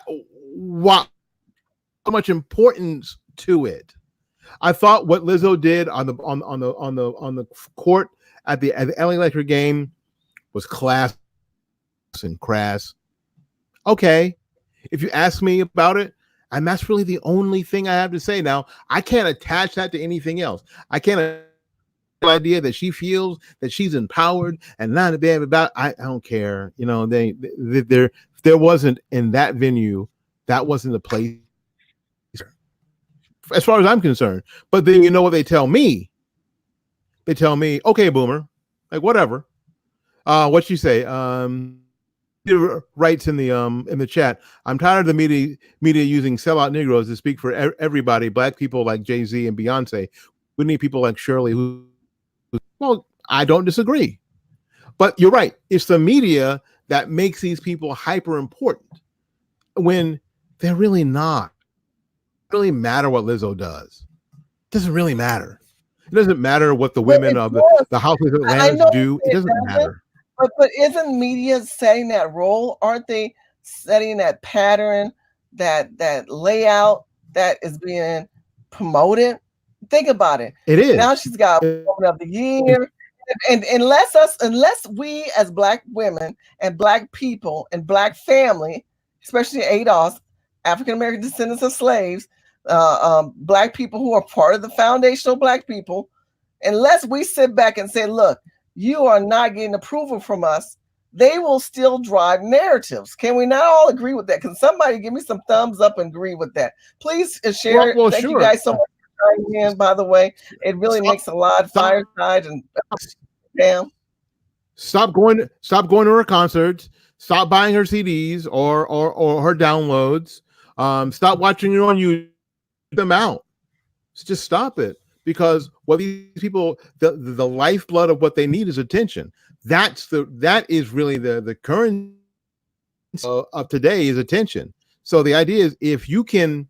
so much importance to it? I thought what Lizzo did on the court at the LA Lakers game was class and crass. Okay, if you ask me about it, and that's really the only thing I have to say. Now, I can't attach that to anything else. I can't idea that she feels that she's empowered and not a bad about. I don't care. You know, there wasn't in that venue. That wasn't the place, as far as I'm concerned. But then you know what they tell me? They tell me, okay, Boomer, like whatever. What you say? Writes in the chat, I'm tired of the media using sellout Negroes to speak for everybody. Black people like Jay-Z and Beyonce. We need people like Shirley who. Well, I don't disagree, but you're right. It's the media that makes these people hyper important when they're really not. It doesn't really matter what Lizzo does. It doesn't really matter. It doesn't matter what the women of the House of Atlanta do. It doesn't matter. But isn't media setting that role? Aren't they setting that pattern, that layout that is being promoted? Think about it. It is. Now she's got Woman of the Year. And unless we as Black women and Black people and Black family, especially ADOS, African American descendants of slaves, Black people who are part of the foundational Black people, unless we sit back and say, look, you are not getting approval from us, they will still drive narratives. Can we not all agree with that? Can somebody give me some thumbs up and agree with that? Please share. Well, Thank sure. you guys so much for joining in, by the way. It really makes a lot. Fireside and damn. Stop going to her concerts. Stop buying her CDs or her downloads. Stop watching it on YouTube. Them out. Just stop it. Because what these people, the lifeblood of what they need is attention. That is really the current of today is attention. So the idea is, if you can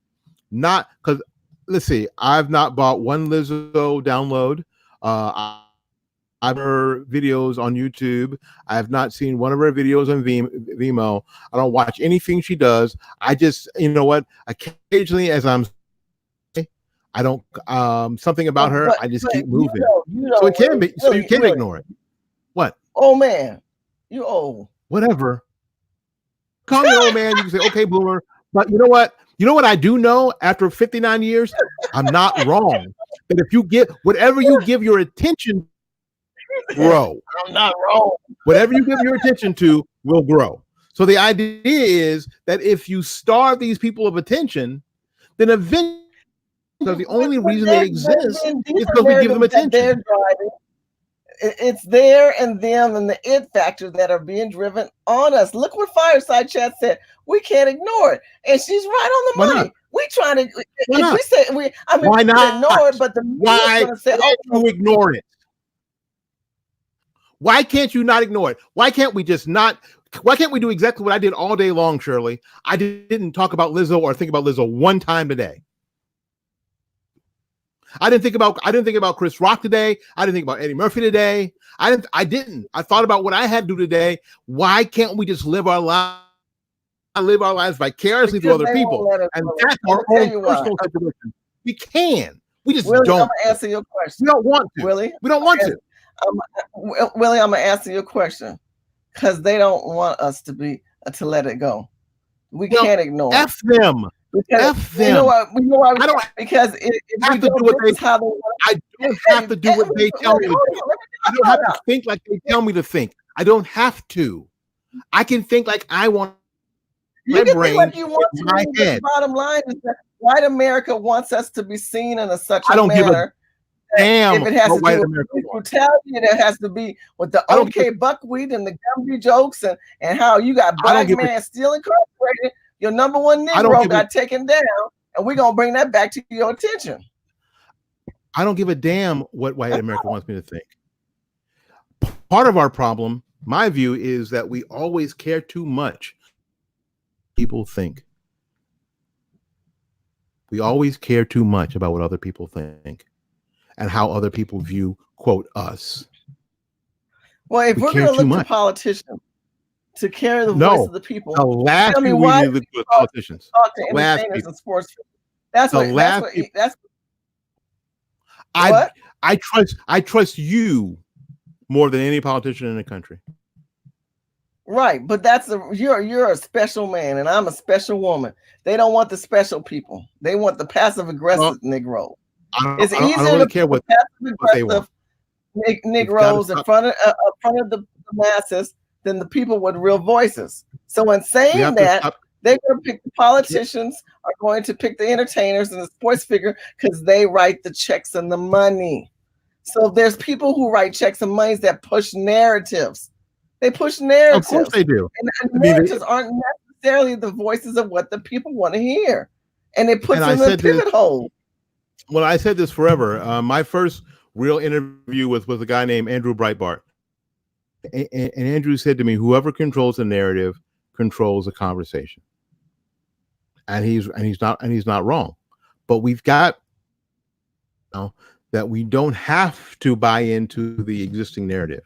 not, because let's see, I've not bought one Lizzo download. I've her videos on YouTube. I have not seen one of her videos on Vimeo. I don't watch anything she does. I just, you know what? Occasionally, as I'm I don't something about her. I just keep moving. So it can be. So you can ignore it. What? Oh man, you old. Whatever. Call me old man. You can say, okay, boomer. But you know what? You know what I do know after 59 years? I'm not wrong. That if you get whatever you give your attention, grow. I'm not wrong. Whatever you give your attention to will grow. So the idea is that if you starve these people of attention, then eventually, because the only reason they exist is because we give them attention. It's there and them and the it factor that are being driven on us. Look what Fireside Chat said. We can't ignore it, and she's right on the money. We trying to. If we say we, I mean, why not ignore it? But the why say, you ignore it? Why can't you not ignore it? Why can't we just not? Why can't we do exactly what I did all day long, Shirley? I didn't talk about Lizzo or think about Lizzo one time today. I didn't think about Chris Rock today. I didn't think about Eddie Murphy today. I didn't. I thought about what I had to do today. Why can't we just live our lives vicariously through other people? And that's our own personal situation. We can. We just Willie, don't. I'm gonna answer your question. We don't want to. Willie, we don't want to. Willie, I'm gonna answer your question because they don't want us to let it go. We can't ignore it. F them. F them. You know what? I don't because if have to do what they how they I don't have to do what they tell me to do. I don't have to think like they tell me to think. I don't have to. I can think like I want. You can think like you want to. My head. The bottom line is that white America wants us to be seen in such a manner. Damn, if it has to do with brutality, it has to be with the OK buckwheat and the Gumby jokes and how you got black man still incarcerated. Your number one Negro got taken down, and we're gonna bring that back to your attention. I don't give a damn what white America wants me to think. Part of our problem, my view, is that we always care too much. People think. We always care too much about what other people think and how other people view, quote, us. Well, if we're going to look to politicians to carry the voice of the people, the last tell me we why need to look to politicians. Talk to entertainers and sports. That's I trust you more than any politician in the country. Right, but you're a special man and I'm a special woman. They don't want the special people. They want the passive aggressive Negro. It's easier to really care what they want. Negroes in front of the masses than the people with real voices. So in saying that, they're going to pick the politicians, are going to pick the entertainers and the sports figure because they write the checks and the money. So there's people who write checks and monies that push narratives. They push narratives. Of course they do. And narratives aren't necessarily the voices of what the people want to hear. And it puts them in a pivot hole. Well, I said this forever. My first real interview was with a guy named Andrew Breitbart. And Andrew said to me, whoever controls the narrative controls the conversation. And he's not wrong. But we've got that we don't have to buy into the existing narrative.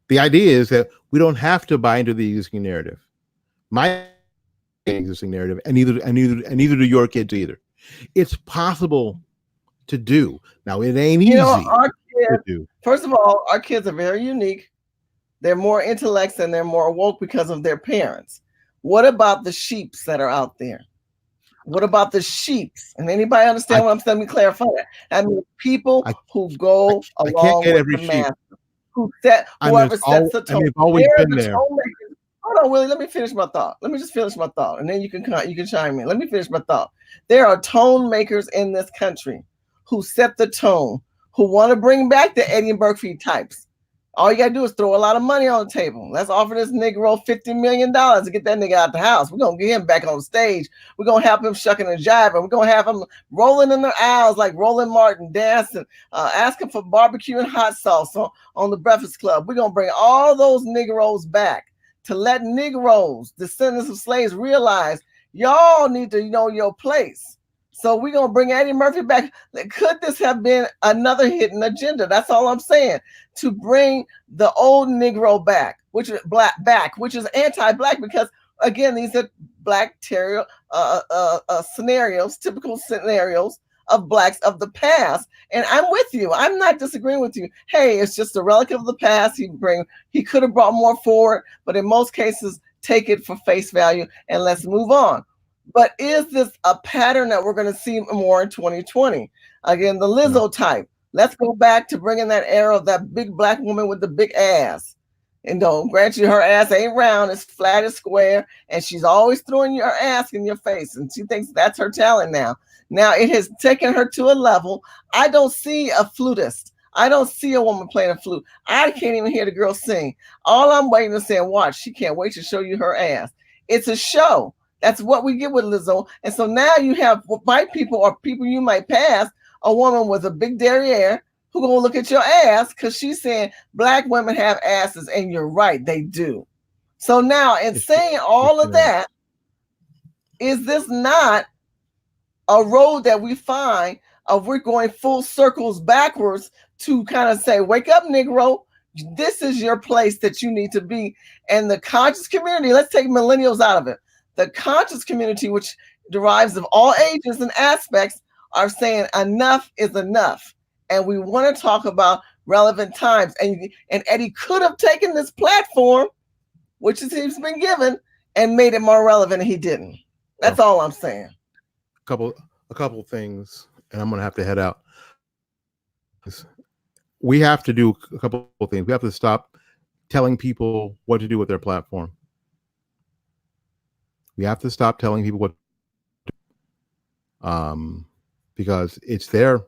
The idea is that we don't have to buy into the existing narrative. My existing narrative, and neither do your kids either. It's possible to do. Now it ain't easy. Our kids, first of all, our kids are very unique. They're more intellects and they're more woke because of their parents. What about the sheeps that are out there? What about the sheeps? And anybody understand what I'm saying? Let me clarify that. I mean, people who go along with the master. Whoever sets the tone. Always been there. Hold on, Willie. Let me finish my thought. Let me just finish my thought, and then you can chime in. Let me finish my thought. There are tone makers in this country who set the tone, who want to bring back the Eddie Murphy types. All you gotta do is throw a lot of money on the table. Let's offer this Negro $50 million to get that nigga out the house. We're gonna get him back on stage. We're gonna have him shucking and jiving. We're gonna have him rolling in the aisles like Roland Martin, dancing, asking for barbecue and hot sauce on the Breakfast Club. We're gonna bring all those Negroes back to let Negroes, descendants of slaves, realize y'all need to know your place. So we're going to bring Eddie Murphy back. Could this have been another hidden agenda? That's all I'm saying. To bring the old Negro back, which is which is anti-black, because again, these are black scenarios, typical scenarios of blacks of the past. And I'm with you. I'm not disagreeing with you. Hey, it's just a relic of the past. He could have brought more forward, but in most cases, take it for face value and let's move on. But is this a pattern that we're going to see more in 2020? Again, the Lizzo type. Let's go back to bringing that era of that big black woman with the big ass. And don't grant you, her ass ain't round, it's flat, it's square, and she's always throwing your ass in your face, and she thinks that's her talent now. Now it has taken her to a level. I don't see a flutist. I don't see a woman playing a flute. I can't even hear the girl sing. All I'm waiting to say, watch, she can't wait to show you her ass. It's a show. That's what we get with Lizzo. And so now you have white people or people you might pass, a woman with a big derriere who gonna look at your ass because she's saying black women have asses, and you're right, they do. So now, in saying all of that, is this not a road that we find of we're going full circles backwards to kind of say, wake up, Negro, this is your place that you need to be. And the conscious community, let's take millennials out of it. The conscious community, which derives of all ages and aspects, are saying enough is enough. And we want to talk about relevant times. And Eddie could have taken this platform, which he's been given, and made it more relevant, and he didn't. That's all I'm saying. A couple things, and I'm going to have to head out. We have to do a couple of things. We have to stop telling people what to do with their platform. We have to stop telling people what to do. Because it's their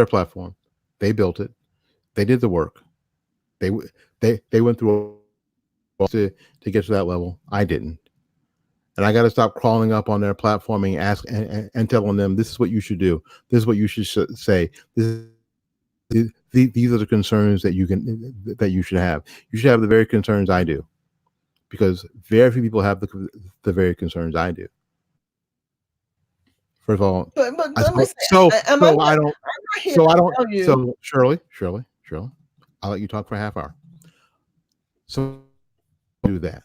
platform. They built it. They did the work. They went through to get to that level. I didn't. And I got to stop crawling up on their platform and telling them this is what you should do. This is what you should say. These are the concerns that you should have. You should have the very concerns I do, because very few people have the very concerns I do. First of all, Shirley, I'll let you talk for a half hour. So do that.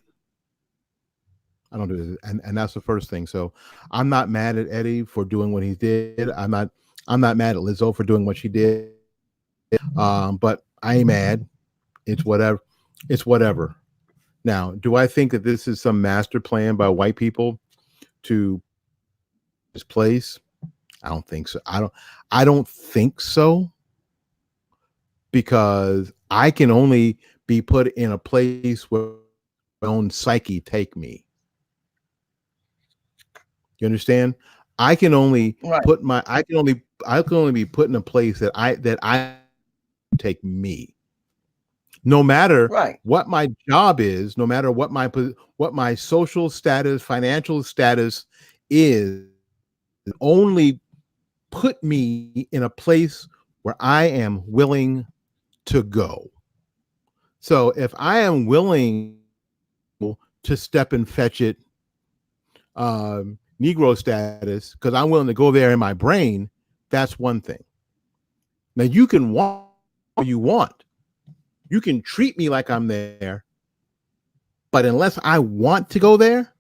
I don't do this, and that's the first thing. So I'm not mad at Eddie for doing what he did. I'm not mad at Lizzo for doing what she did. But I ain't mad. It's whatever. Now, do I think that this is some master plan by white people to this place? I don't think so. I don't think so, because I can only be put in a place where my own psyche take me. You understand? I can only I can only be put in a place that I take me. No matter what my job is, no matter what my social status, financial status is, only put me in a place where I am willing to go. So if I am willing to step and fetch it, Negro status, because I'm willing to go there in my brain, that's one thing. Now you can want what you want. You can treat me like I'm there, but unless I want to go there,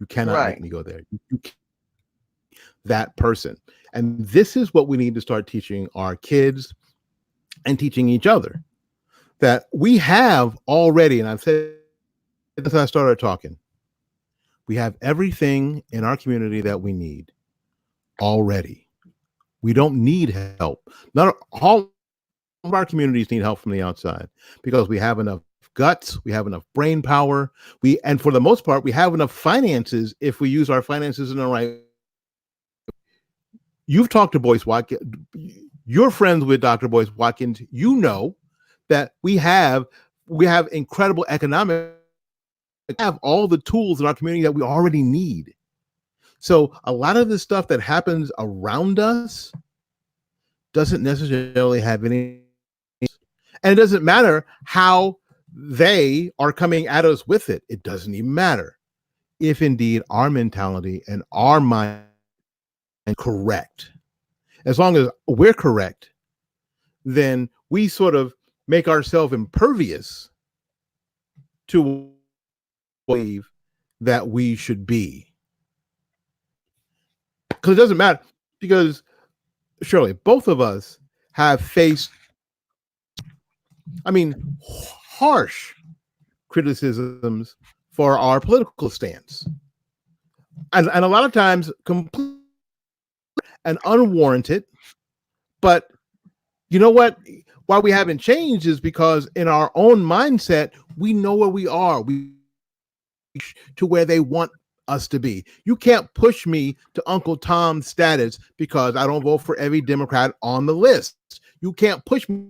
you cannot make me go there. You can't. That person. And this is what we need to start teaching our kids and teaching each other, that we have already, and I've said since I started talking, we have everything in our community that we need already. We don't need help. Not all of our communities need help from the outside, because we have enough guts, we have enough brain power, and for the most part, we have enough finances if we use our finances in the right way. You've talked to Boyce Watkins. You're friends with Dr. Boyce Watkins. You know that we have incredible economic. We have all the tools in our community that we already need. So a lot of the stuff that happens around us doesn't necessarily have any, and it doesn't matter how they are coming at us with it. It doesn't even matter if indeed our mentality and our mind and correct. As long as we're correct, then we sort of make ourselves impervious to believe that we should be. Because it doesn't matter, because Shirley, both of us have faced, harsh criticisms for our political stance. And a lot of times complete and unwarranted. But you know what? Why we haven't changed is because in our own mindset, we know where we are. We to where they want us to be. You can't push me to Uncle Tom's status because I don't vote for every Democrat on the list. You can't push me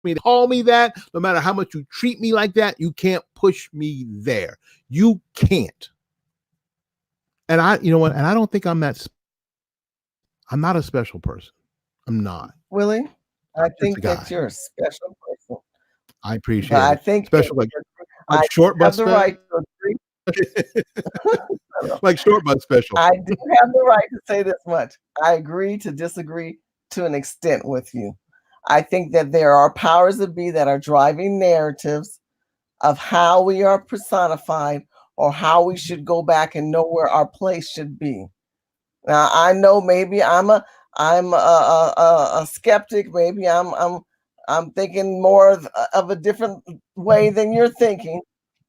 to call me that. No matter how much you treat me like that, you can't push me there. You can't. And you know what? And I don't think I'm that. I'm not a special person. I'm not. Willie, I think that you're a special person. I appreciate but it. I think special like I short bus have the right to agree. Like short bus special. I do have the right to say this much. I agree to disagree to an extent with you. I think that there are powers that be that are driving narratives of how we are personified or how we should go back and know where our place should be. Now I know maybe I'm a skeptic. Maybe I'm thinking more of a different way than you're thinking,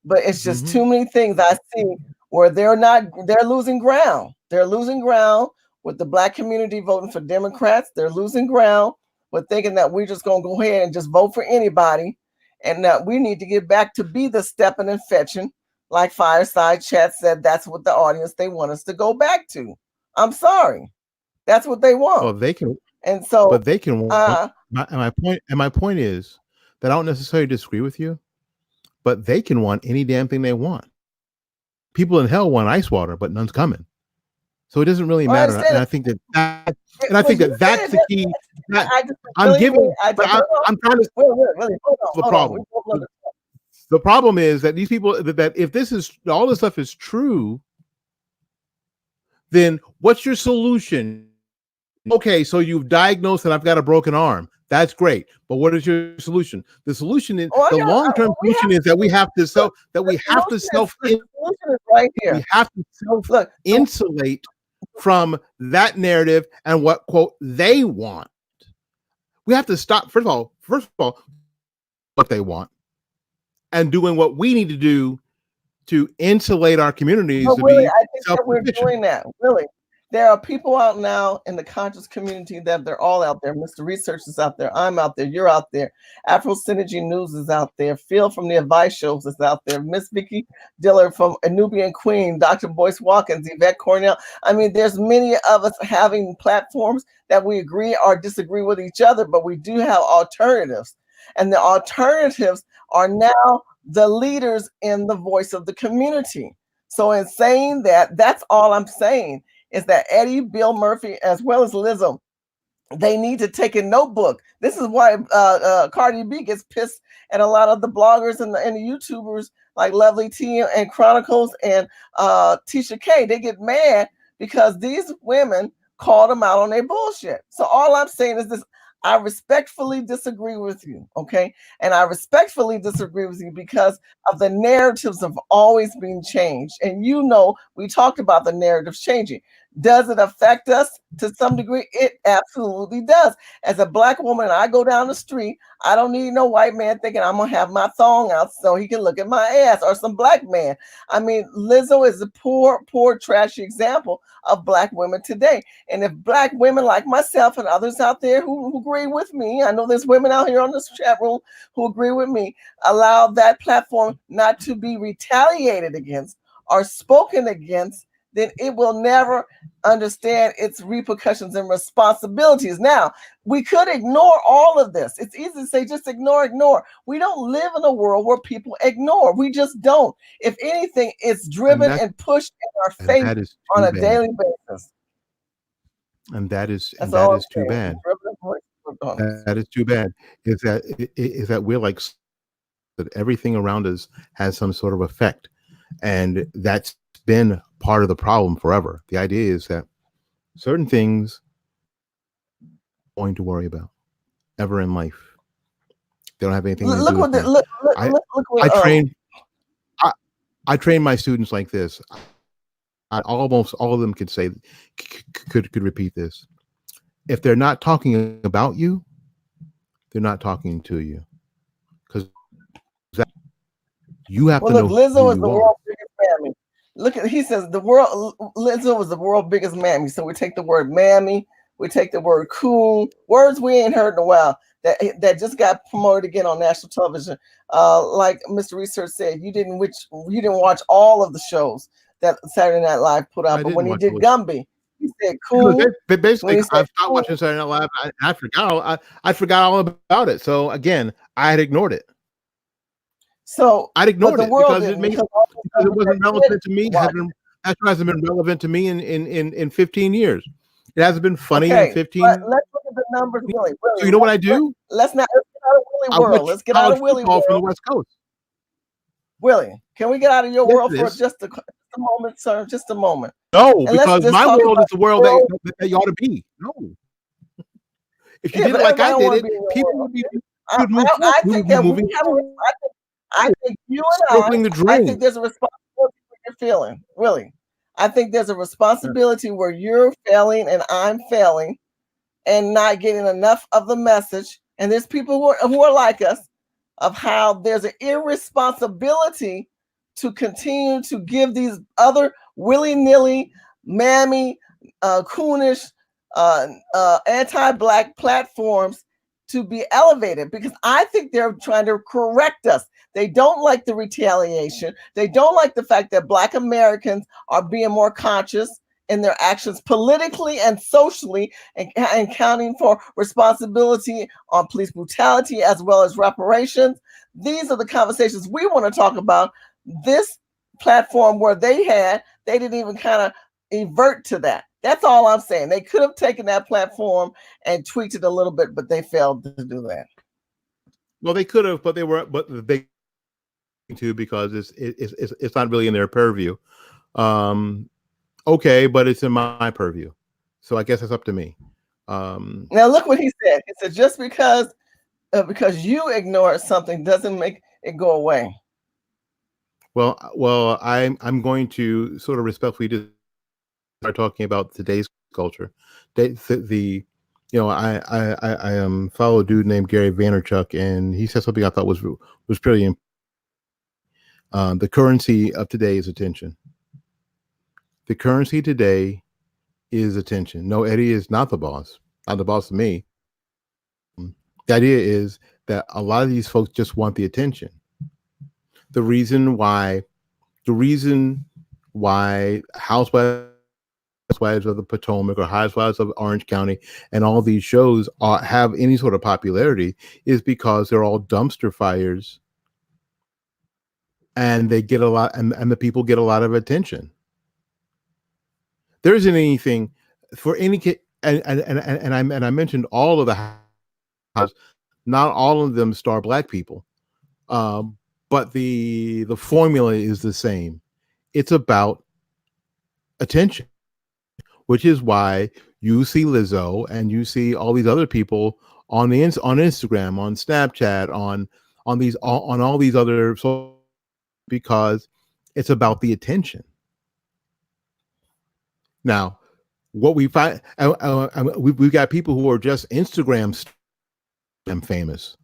but it's just too many things I see where they're losing ground. They're losing ground with the Black community voting for Democrats. They're losing ground with thinking that we're just going to go ahead and just vote for anybody, and that we need to get back to be the stepping and fetching, like Fireside Chat said. That's what the audience they want us to go back to. I'm sorry, that's what they want. Well, they can, and so, but they can. My point is that I don't necessarily disagree with you, but they can want any damn thing they want. People in hell want ice water, but none's coming. So it doesn't really matter. And I think that's the key. I'm trying to. The problem. The problem is that these people, that if all this stuff is true, then what's your solution? Okay, so you've diagnosed that I've got a broken arm. That's great. But what is your solution? The solution is the long-term solution is that we have to self insulate from that narrative and what quote they want. We have to stop first of all what they want and doing what we need to do to insulate our communities. I think that we're doing that. Really, there are people out now in the conscious community that they're all out there. Mr. Research is out there. I'm out there. You're out there. Afro Synergy News is out there. Phil from the Advice Shows is out there. Miss Vicky Diller from A Nubian Queen. Dr. Boyce Watkins. Yvette Cornell. I mean, there's many of us having platforms that we agree or disagree with each other, but we do have alternatives. And the alternatives are now the leaders in the voice of the community. So in saying that, that's all I'm saying is that Eddie, Bill Murphy, as well as Lizzo, they need to take a notebook. This is why Cardi B gets pissed at a lot of the bloggers and the YouTubers like Lovely T and Chronicles and Tisha K. They get mad because these women called them out on their bullshit. So all I'm saying is this. I respectfully disagree with you, okay? And I respectfully disagree with you because of the narratives have always been changed. And you know, we talked about the narratives changing. Does it affect us to some degree? It absolutely does. As a Black woman, I go down the street, I don't need no white man thinking I'm gonna have my thong out so he can look at my ass, or some Black man. I mean, Lizzo is a poor, trashy example of Black women today. And if Black women like myself and others out there who agree with me, I know there's women out here on this chat room who agree with me, allow that platform not to be retaliated against or spoken against, then it will never understand its repercussions and responsibilities. Now, we could ignore all of this. It's easy to say, just ignore. We don't live in a world where people ignore. We just don't. If anything, it's driven and pushed in our face on a daily basis. And that is too bad. That is too bad. Is that we're like that everything around us has some sort of effect. And that's been part of the problem forever. The idea is that certain things I'm going to worry about ever in life. They don't have anything to do with me. I train my students like this. Almost all of them could repeat this. if they're not talking about you, they're not talking to you, because you have Well, to look, know who Lizzo is the you are. world's biggest mammy. Look at he says the world. Lizzo was the world's biggest mammy. So we take the word mammy, we take the word cool, words we ain't heard in a while. That just got promoted again on national television. Like Mr. Research said, you didn't watch all of the shows that Saturday Night Live put out, I but didn't when he watch did it. Gumby, he said Because cool. When basically, he I said stopped watching cool, Saturday Night Live. I forgot I forgot all about it. So again, I had ignored it. so I'd but ignored the it world because didn't because all the because it numbers that wasn't did relevant to me. watch. That hasn't been relevant to me in 15 years. It hasn't been funny in Okay, but 15. let's look at the numbers, Willie. So you know what I do? Let's get out of Willie I world. watch Let's get out college of Willie football from the world. West Coast. Willie, can we get out of your Yes, world it for is. just a moment, sir? Just a moment. No, And let's because just my talk world about is the world world. that you ought to be. No, if you Yeah, did but it like everybody I don't did want to it, be in your people world. would be I, would move I, forward. I We think would be that we moving have forward, I think you and circling the I dream. think there's a responsibility for your feeling, Willie. I think there's a responsibility where you're failing and I'm failing and not getting enough of the message. And there's people who are like us, of how there's an irresponsibility to continue to give these other willy-nilly, mammy, coonish, anti-black platforms to be elevated, because I think they're trying to correct us. They don't like the retaliation. They don't like the fact that Black Americans are being more conscious in their actions politically and socially, and counting for responsibility on police brutality as well as reparations. These are the conversations we want to talk about. This platform where they didn't even kind of evert to that. That's all I'm saying. They could have taken that platform and tweaked it a little bit, but they failed to do that. Well, they could have, but they to, because it's not really in their purview. Okay, but it's in my purview, so I guess it's up to me. Now look what he said. He said just because you ignore something doesn't make it go away. Well, I'm going to sort of respectfully just start talking about today's culture. The I follow a dude named Gary Vaynerchuk, and he said something I thought was pretty important. The currency of today is attention. The currency today is attention. No, Eddie is not the boss. Not the boss of me. The idea is that a lot of these folks just want the attention. The reason why Housewives of the Potomac or Housewives of Orange County and all these shows have any sort of popularity is because they're all dumpster fires, and they get a lot, and the people get a lot of attention. There isn't anything for any kid, and I mentioned all of the houses. Not all of them star Black people, but the formula is the same. It's about attention, which is why you see Lizzo and you see all these other people on Instagram, on Snapchat, on all these other social, because it's about the attention. Now, what we find, we've got people who are just Instagram famous.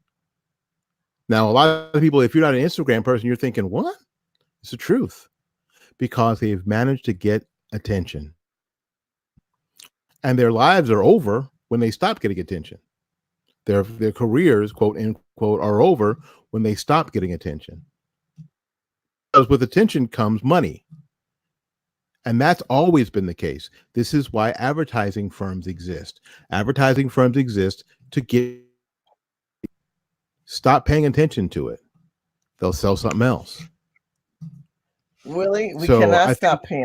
Now, a lot of people, if you're not an Instagram person, you're thinking, what? It's the truth, because they've managed to get attention, and their lives are over when they stop getting attention. Their careers, quote unquote, are over when they stop getting attention. Because with attention comes money. And that's always been the case. This is why advertising firms exist. Advertising firms exist to stop paying attention to it. They'll sell something else. Willie, we cannot stop paying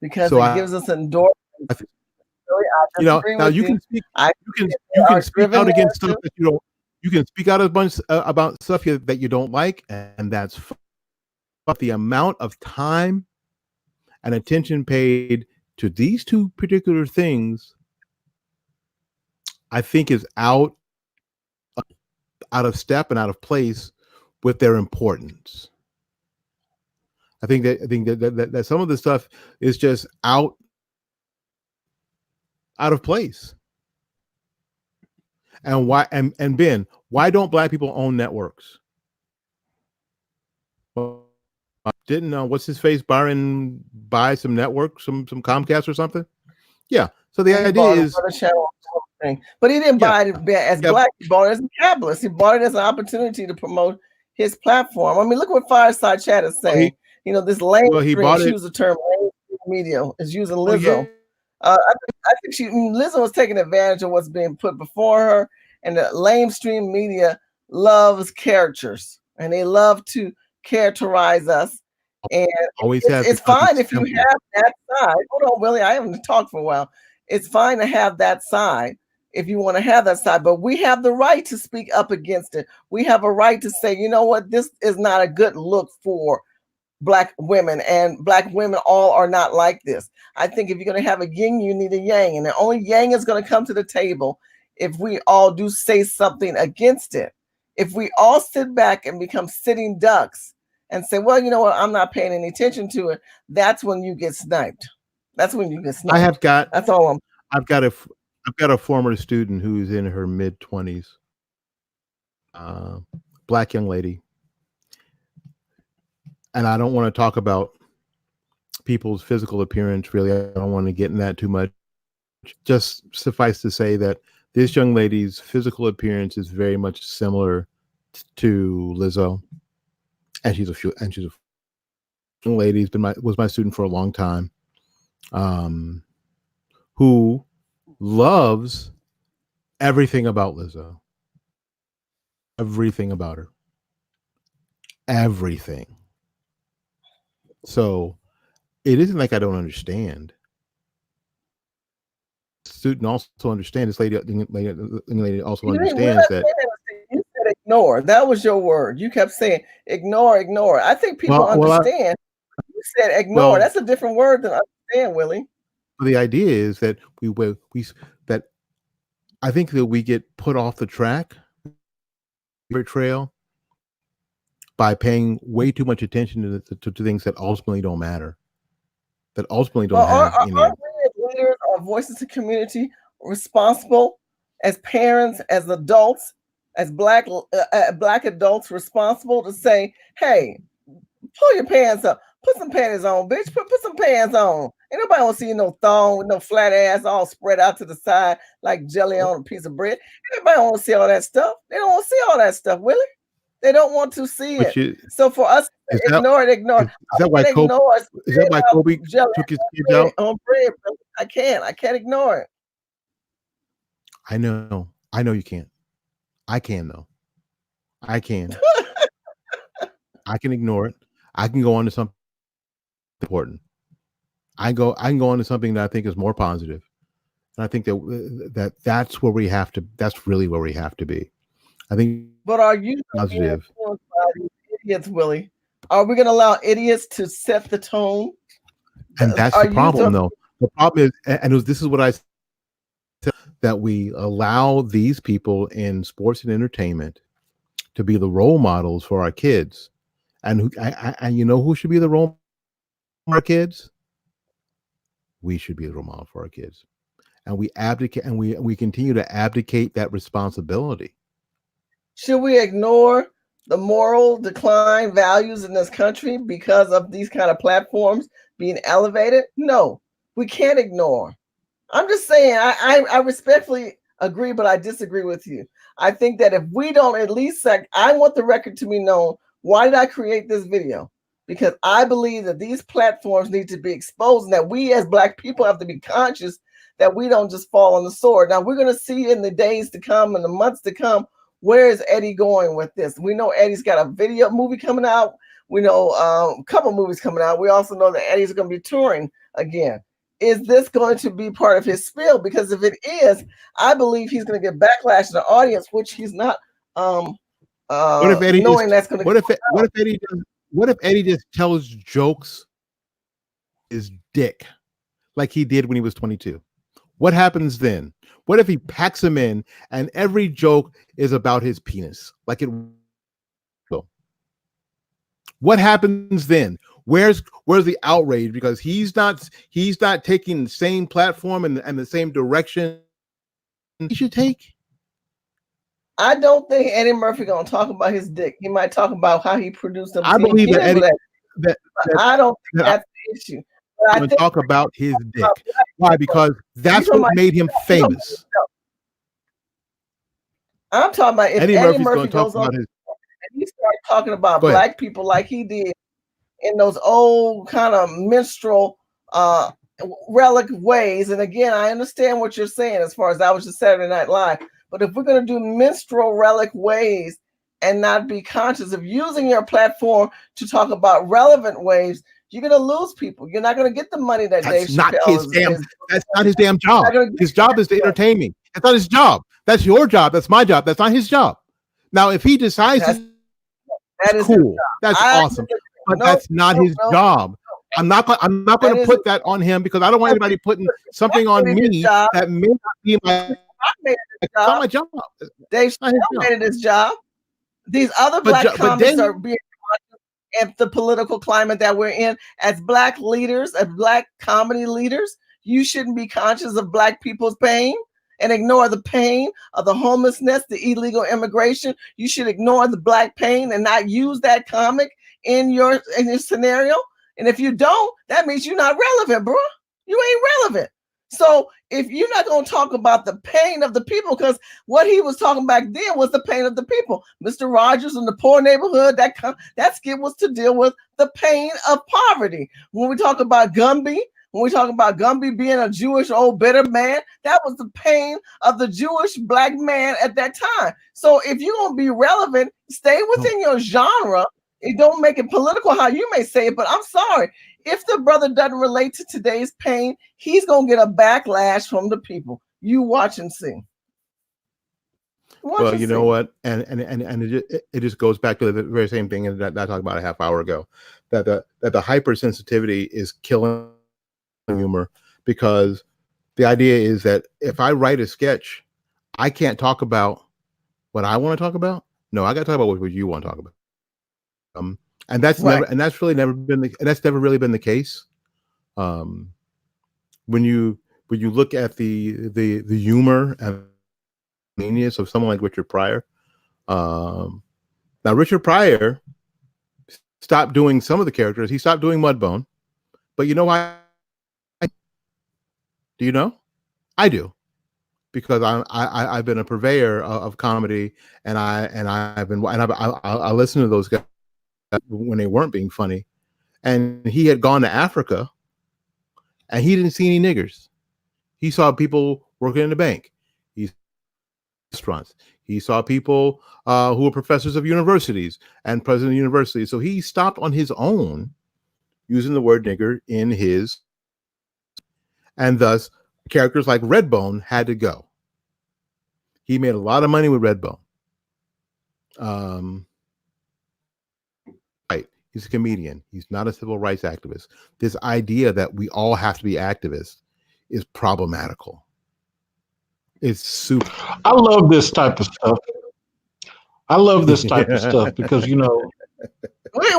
because it gives us endorsements. Now you can speak out against stuff that you don't. You can speak out a bunch about stuff that you don't like, and that's fine. But the amount of time and attention paid to these two particular things, I think, is out of step and out of place with their importance. I think that some of the stuff is just out of place. And why? And Ben, why don't black people own networks? Well, didn't what's his face Byron buy some network, some Comcast or something? Yeah. So the idea is, but he didn't Yeah. buy it as Yeah. black. He bought it as a capitalist. He bought it as an opportunity to promote his platform. I mean, look what Fireside Chat is saying. This lame Well, he stream, bought she it- used the term mainstream media, is using Oh, Lizzo. yeah. I think Lizzo was taking advantage of what's being put before her, and the lamestream media loves characters, and they love to characterize us. And Always it's fine if you have that side. Hold on, Willie, I haven't talked for a while. It's fine to have that side if you want to have that side, but we have the right to speak up against it. We have a right to say, you know what, this is not a good look for black women, and black women all are not like this. I think if you're going to have a yin, you need a yang, and the only yang is going to come to the table if we all do say something against it. If we all sit back and become sitting ducks and say, well, you know what, I'm not paying any attention to it, that's when you get sniped. That's when you get sniped. That's all I've got a former student who's in her mid-20s, black young lady. And I don't want to talk about people's physical appearance, really. I don't want to get in that too much. Just suffice to say that this young lady's physical appearance is very much similar to Lizzo. And she's a young lady was my student for a long time, who loves everything about Lizzo. Everything about her. Everything. So it isn't like I don't understand. Student also understands, this lady also understands that. You said ignore. That was your word. You kept saying ignore. I think people understand. You said ignore. That's a different word than understand, Willie. The idea is that that I think that we get put off the track trail by paying way too much attention to things that ultimately don't matter. That ultimately don't have any. Are we as leaders or voices of community responsible as parents, as adults, as black adults responsible to say, hey, pull your pants up, put some panties on, bitch, put some pants on. Ain't nobody want to see no thong with no flat ass all spread out to the side like jelly on a piece of bread. Everybody want to see all that stuff. They don't want to see all that stuff, Willie. They don't want to see it. So for us, ignore it. Is that why Kobe took his kids out? On bread, I can't ignore it. I know you can't. I can though. I can. I can ignore it. I can go on to something important. I can go on to something that I think is more positive. And I think that's where we have to. That's really where we have to be. I think. But are you positive? Idiots, Willie? Are we going to allow idiots to set the tone? And that's the problem, though. The problem is, and this is what I said, that we allow these people in sports and entertainment to be the role models for our kids, and you know who should be the role model for our kids? We should be the role model for our kids, and we abdicate, and we continue to abdicate that responsibility. Should we ignore the moral decline values in this country because of these kind of platforms being elevated? No, we can't ignore. I'm just saying, I respectfully agree, but I disagree with you. I think that if we don't at least I want the record to be known. Why did I create this video? Because I believe that these platforms need to be exposed, and that we as Black people have to be conscious that we don't just fall on the sword. Now, we're going to see in the days to come and the months to come, where is Eddie going with this? We know Eddie's got a movie coming out. We know a couple movies coming out. We also know that Eddie's going to be touring again. Is this going to be part of his spiel? Because if it is, I believe he's going to get backlash in the audience, which he's not what if Eddie knowing that's going to. What if Eddie just tells jokes his dick like he did when he was 22? What happens then? What if he packs him in and every joke is about his penis? Like it. What happens then? Where's the outrage? Because he's not taking the same platform and the same direction he should take. I don't think Eddie Murphy gonna talk about his dick. He might talk about how he produced them. I believe that Eddie that I don't think that that's the issue. But I I'm think talk about his dick. about Why? Because that's talking what about- made him famous. I'm talking about if Eddie Eddie Murphy's Murphy going to talk goes on about his. and he starts talking about Go ahead. black people like he did in those old kind of minstrel relic ways. And again, I understand what you're saying as far as that was just Saturday Night Live. But if we're going to do minstrel relic ways and not be conscious of using your platform to talk about relevant ways, you're going to lose people. You're not going to get the money that That's Dave not Chappelle his damn. That's not his damn job. His job is to entertain me. That's not his job. That's your job. That's my job. That's not his job. Now, if he decides that is cool, that's awesome. But that's not his job. I'm not going to put that on him because I don't want anybody putting something on me that may not be it's not my job. Dave Chappelle made it his job. These other black comics are being in the political climate that we're in as black leaders, as black comedy leaders. You shouldn't be conscious of black people's pain and ignore the pain of the homelessness, the illegal immigration. You should ignore the black pain and not use that comic in your scenario. And if you don't, that means you're not relevant, bro. You ain't relevant. So if you're not going to talk about the pain of the people, because what he was talking back then was the pain of the people. Mr. Rogers in the poor neighborhood, that skit was to deal with the pain of poverty. When we talk about Gumby, being a Jewish old bitter man, that was the pain of the Jewish black man at that time. So if you're going to be relevant, stay within your genre. It don't make it political how you may say it, but I'm sorry. If the brother doesn't relate to today's pain, he's going to get a backlash from the people. You watch and see. Well, you know what? And it just goes back to the very same thing that I talked about a half hour ago, that the hypersensitivity is killing humor, because the idea is that if I write a sketch, I can't talk about what I want to talk about. No, I got to talk about what you want to talk about. And that's that's never really been the case. When you look at the humor and genius of someone like Richard Pryor, now Richard Pryor stopped doing some of the characters. He stopped doing Mudbone, but you know why? Do you know? I do, because I've been a purveyor of comedy, and I listen to those guys when they weren't being funny. And he had gone to Africa and he didn't see any niggers. He saw people working in the bank. He saw restaurants. He saw people who were professors of universities and president of universities. So he stopped on his own using the word nigger in his, and thus characters like Redbone had to go. He made a lot of money with Redbone. He's a comedian. He's not a civil rights activist. This idea that we all have to be activists is problematical. It's super. I love this type of stuff. Because, you know. Why?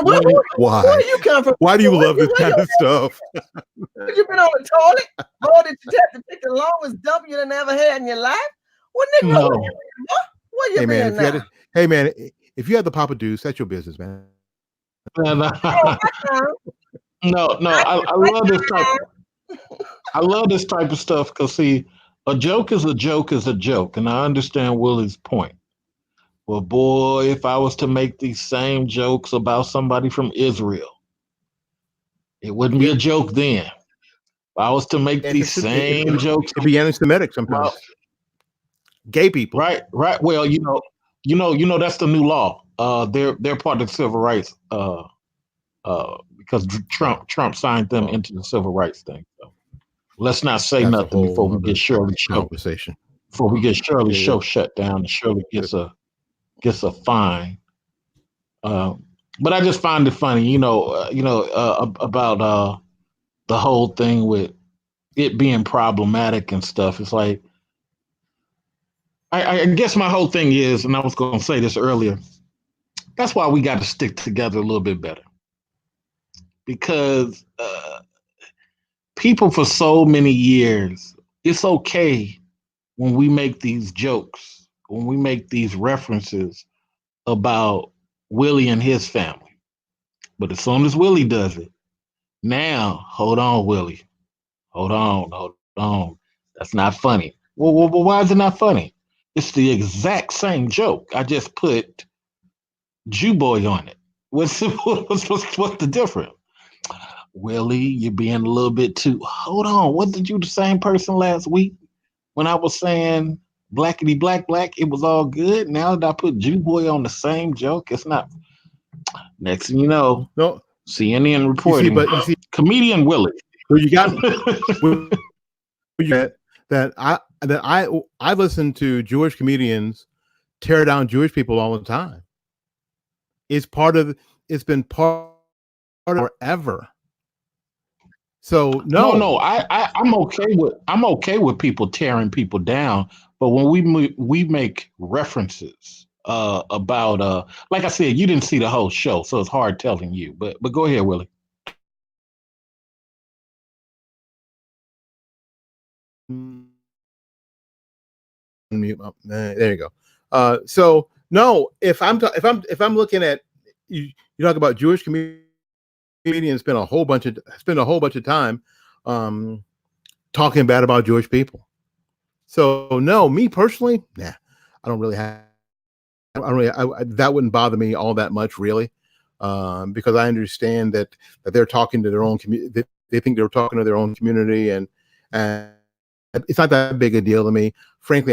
Where you come from? Why do you love this kind of stuff? Have you been on the toilet? Or did you have to pick the longest dump you done ever had in your life? What nigga? No. Where you been now? Hey man, if you had the Papa Deuce, that's your business, man. No, I love this type. I love this type of stuff because, see, a joke is a joke is a joke, and I understand Willie's point. Well, boy, if I was to make these same jokes about somebody from Israel, it wouldn't be a joke then. If I was to make these same jokes, it'd be anti-Semitic sometimes. Gay people, right? Well, you know, that's the new law. They're part of the civil rights. Because Trump signed them into the civil rights thing. So let's not say nothing before we get Shirley conversation. Before we get Shirley show shut down, and Shirley gets a fine. But I just find it funny, about the whole thing with it being problematic and stuff. It's like, I guess my whole thing is, and I was going to say this earlier, that's why we got to stick together a little bit better. Because people for so many years, it's okay when we make these jokes when we make these references about Willie and his family. But as soon as Willie does it, now, hold on, Willie. Hold on. That's not funny. Well, why is it not funny? It's the exact same joke. I just put Jew boy on it. What's the difference? Willie, you're being a little bit too. Hold on. Wasn't you the same person last week when I was saying blackity black black? It was all good. Now that I put Jew boy on the same joke, it's not. Next thing you know, No, CNN reporting. you see, Comedian Willie. well, you got that I listen to Jewish comedians tear down Jewish people all the time. It's been part of forever. So no, I'm okay with people tearing people down, but when we make references about like I said, you didn't see the whole show, so it's hard telling you. But go ahead, Willie. There you go. So no, if I'm looking at you talk about Jewish comedians spend a whole bunch of time talking bad about Jewish people. So no, me personally, nah, I don't really have. That wouldn't bother me all that much, really, because I understand that they're talking to their own community. They think they're talking to their own community, and it's not that big a deal to me. Frankly,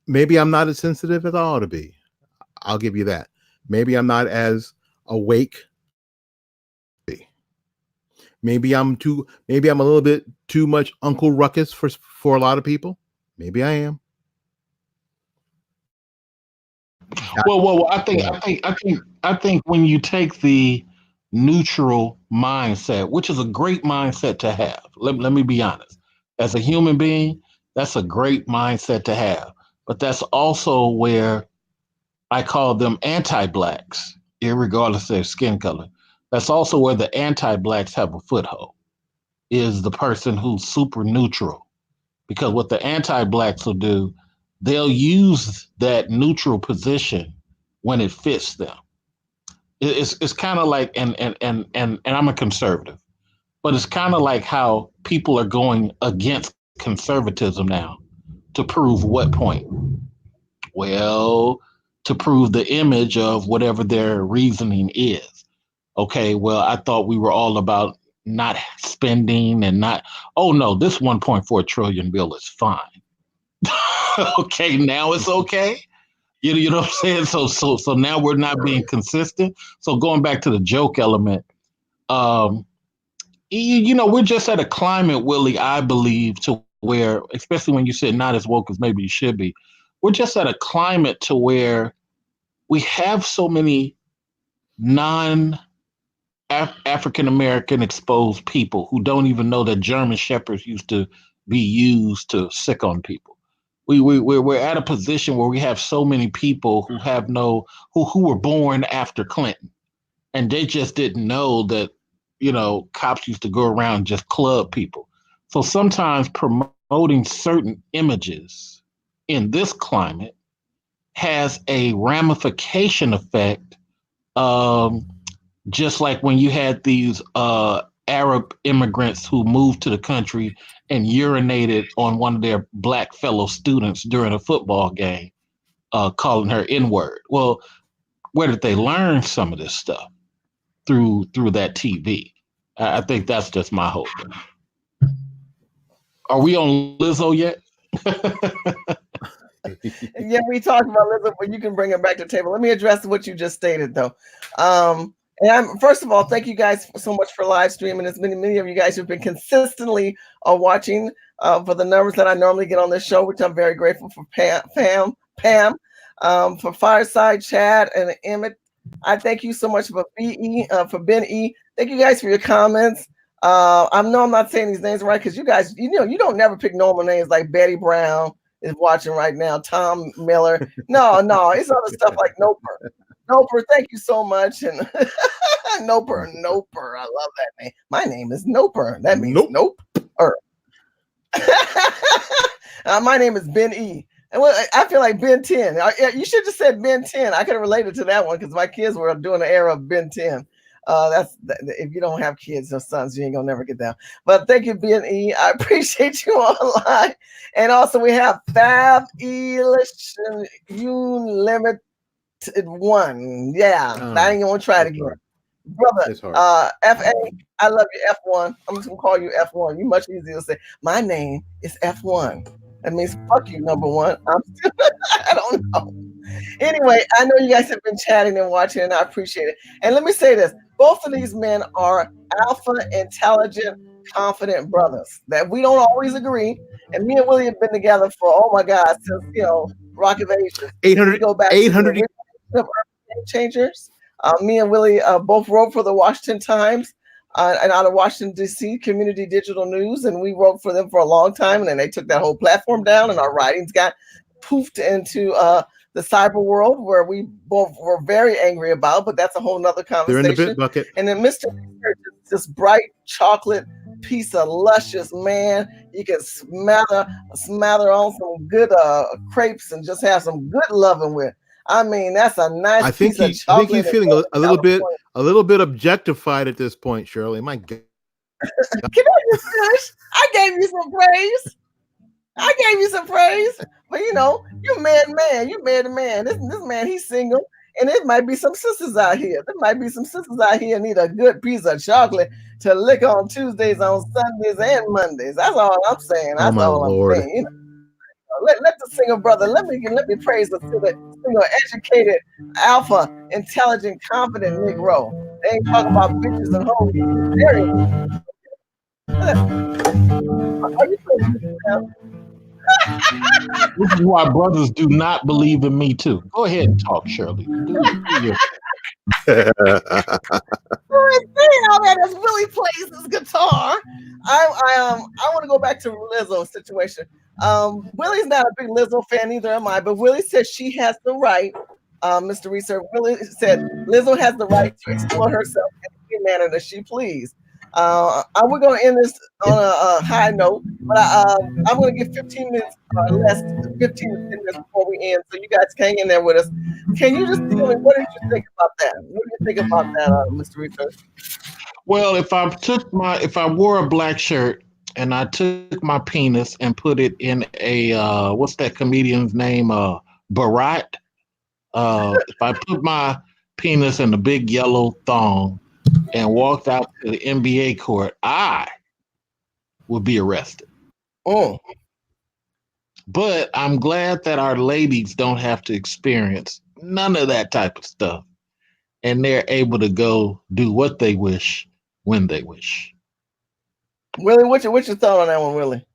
maybe I'm not as sensitive as I ought to be. I'll give you that. Maybe I'm not as awake. Maybe I'm a little bit too much Uncle Ruckus for a lot of people. Maybe I am. Well, I think when you take the neutral mindset, which is a great mindset to have. Let me be honest. As a human being, that's a great mindset to have. But that's also where I call them anti-blacks, irregardless of their skin color. That's also where the anti-blacks have a foothold, is the person who's super neutral. Because what the anti-blacks will do, they'll use that neutral position when it fits them. It's kind of like, and I'm a conservative, but it's kind of like how people are going against conservatism now to prove what point? Well, to prove the image of whatever their reasoning is. Okay, well, I thought we were all about not spending and not, oh no, this 1.4 trillion bill is fine. Okay, now it's okay. You know what I'm saying? So now we're not being consistent. So going back to the joke element, we're just at a climate, Willie, I believe, to where, especially when you said not as woke as maybe you should be, we're just at a climate to where we have so many non-African American exposed people who don't even know that German shepherds used to be used to sick on people. We're at a position where we have so many people who have who were born after Clinton, and they just didn't know that, cops used to go around and just club people. So sometimes promoting certain images in this climate has a ramification effect, just like when you had these Arab immigrants who moved to the country and urinated on one of their black fellow students during a football game, calling her N-word. Well, where did they learn some of this stuff? Through that TV. I think that's just my hope. Are we on Lizzo yet? Yeah, we talked about Lizzo, but you can bring it back to the table. Let me address what you just stated, though. And first of all, thank you guys so much for live streaming. As many of you guys who've been consistently watching for the numbers that I normally get on this show, which I'm very grateful for. Pam, for Fireside Chat and Emmett. I thank you so much for for Ben E. Thank you guys for your comments. I know I'm not saying these names right because you guys, you don't never pick normal names like Betty Brown is watching right now, Tom Miller. No, it's other stuff like Noper, thank you so much. And Noper, I love that name. My name is Noper. That means nope. My name is Ben E. And well, I feel like Ben 10. You should have said Ben 10. I could have related to that one because my kids were doing the era of Ben 10. If you don't have kids or sons, you ain't gonna never get down. But thank you, Ben E. I appreciate you online. And also we have Fab Elition Unlimited One. Yeah, I ain't gonna try it again. Brother, FA, I love you, F1. I'm just gonna call you F1. You much easier to say. My name is F1. That means fuck you, number one. I don't know. Anyway, I know you guys have been chatting and watching, and I appreciate it. And let me say this: both of these men are alpha, intelligent, confident brothers. That we don't always agree. And me and Willie have been together for my God, since Rock of Ages. 800. Go back 800 to the Game Changers. Me and Willie both wrote for the Washington Times and out of Washington, D.C., Community Digital News, and we wrote for them for a long time, and then they took that whole platform down, and our writings got poofed into the cyber world, where we both were very angry about, but that's a whole nother conversation. They're in the bit bucket. And then Mr. Research is this bright chocolate piece of luscious man. You can smather on some good crepes and just have some good loving with. I mean, that's a nice piece of chocolate. I think he's feeling a little bit objectified at this point, Shirley. My God. Can I just finish? I gave you some praise. But you're married man. You married a man. This man, he's single. And there might be some sisters out here. Need a good piece of chocolate to lick on Tuesdays, on Sundays, and Mondays. That's all I'm saying. That's all I'm saying. Let the single brother, let me praise the single, educated, alpha, intelligent, confident Negro. They ain't talking about bitches and hoes. Are you This is why brothers do not believe in me too. Go ahead and talk, Shirley. As Willie plays his guitar, I want to go back to Lizzo's situation. Willie's not a big Lizzo fan, neither am I, but Willie says she has the right, Mr. Research, Willie said Lizzo has the right to explore herself in any manner that she please. We're going to end this on a high note, but I'm going to give 15 minutes less, 15 to 10 minutes before we end, so you guys can hang in there with us. Can you just tell me, what did you think about that? What do you think about that, Mr. Research? Well, if I wore a black shirt and I took my penis and put it in a what's that comedian's name? Barat. If I put my penis in a big yellow thong and walked out to the NBA court, I would be arrested. Oh. But I'm glad that our ladies don't have to experience none of that type of stuff. And they're able to go do what they wish when they wish. Willie, what's your thought on that one, Willie?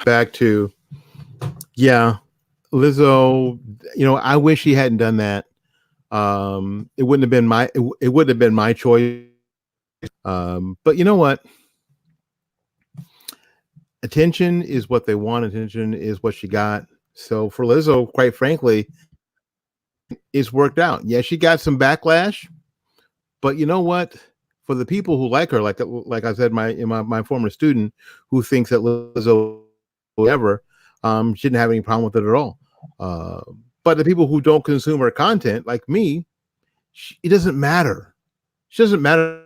Back to, Lizzo, I wish she hadn't done that. It wouldn't have been my choice. But you know what? Attention is what they want. Attention is what she got. So for Lizzo, quite frankly, it's worked out. Yeah, she got some backlash, but you know what? For the people who like her, like I said, my former student who thinks that Lizzo whatever, she didn't have any problem with it at all. But the people who don't consume her content, like me, it doesn't matter. She doesn't matter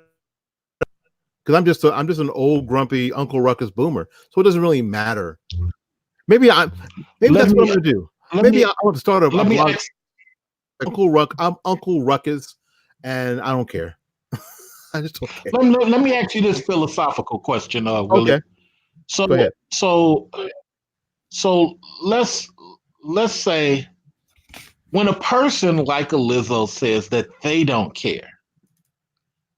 because I'm just an old grumpy Uncle Ruckus boomer, so it doesn't really matter. Maybe that's what I'm gonna do. Maybe I want to start a blog. I'm Uncle Ruckus, and I don't care. I just don't care. Let me ask you this philosophical question, Willie. Okay. Go ahead. So let's say when a person like a Lizzo says that they don't care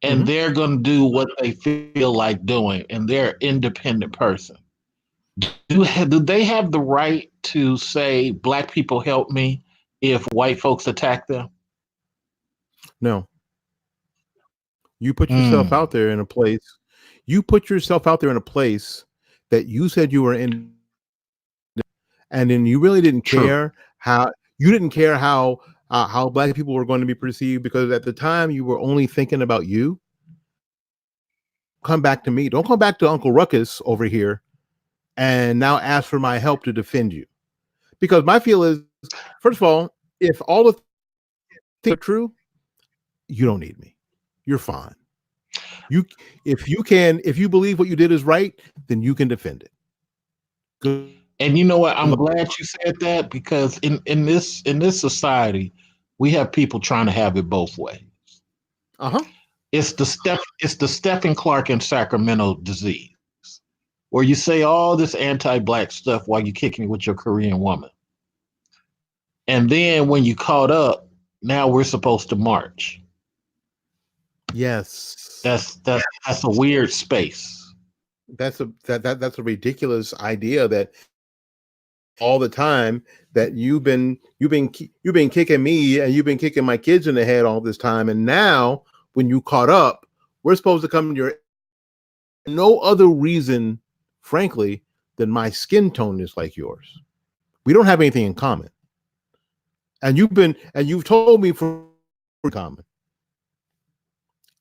and they're going to do what they feel like doing and they're an independent person, do they have the right to say black people help me if white folks attack them? No. You put yourself out there in a place. You put yourself out there in a place that you said you were in, and then you really didn't care how black people were going to be perceived, because at the time you were only thinking about you. Come back to me. Don't come back to Uncle Ruckus over here and now ask for my help to defend you. Because my feel is, first of all, if all the things are true, you don't need me. You're fine. If you believe what you did is right, then you can defend it. Good. And you know what? I'm glad you said that, because in this society, we have people trying to have it both ways. Uh-huh. It's the Stephen Clark in Sacramento disease, where you say all this anti-black stuff while you're kicking it with your Korean woman. And then when you caught up, now we're supposed to march. Yes. That's a weird space. That's a ridiculous idea that all the time that you've been kicking me and you've been kicking my kids in the head all this time, and now when you caught up, we're supposed to come to your no other reason, frankly, than my skin tone is like yours. We don't have anything in common. And you've told me for common.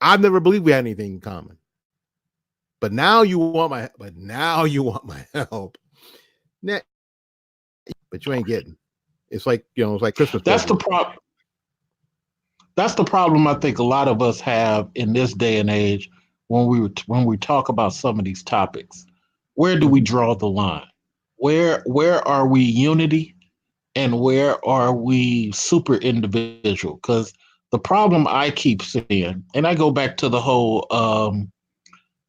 I've never believed we had anything in common. But now you want my help. But you ain't getting. It's like, it's like Christmas. That's the problem. That's the problem I think a lot of us have in this day and age when we talk about some of these topics. Where do we draw the line? Where are we unity and where are we super individual? Because the problem I keep seeing, and I go back to the whole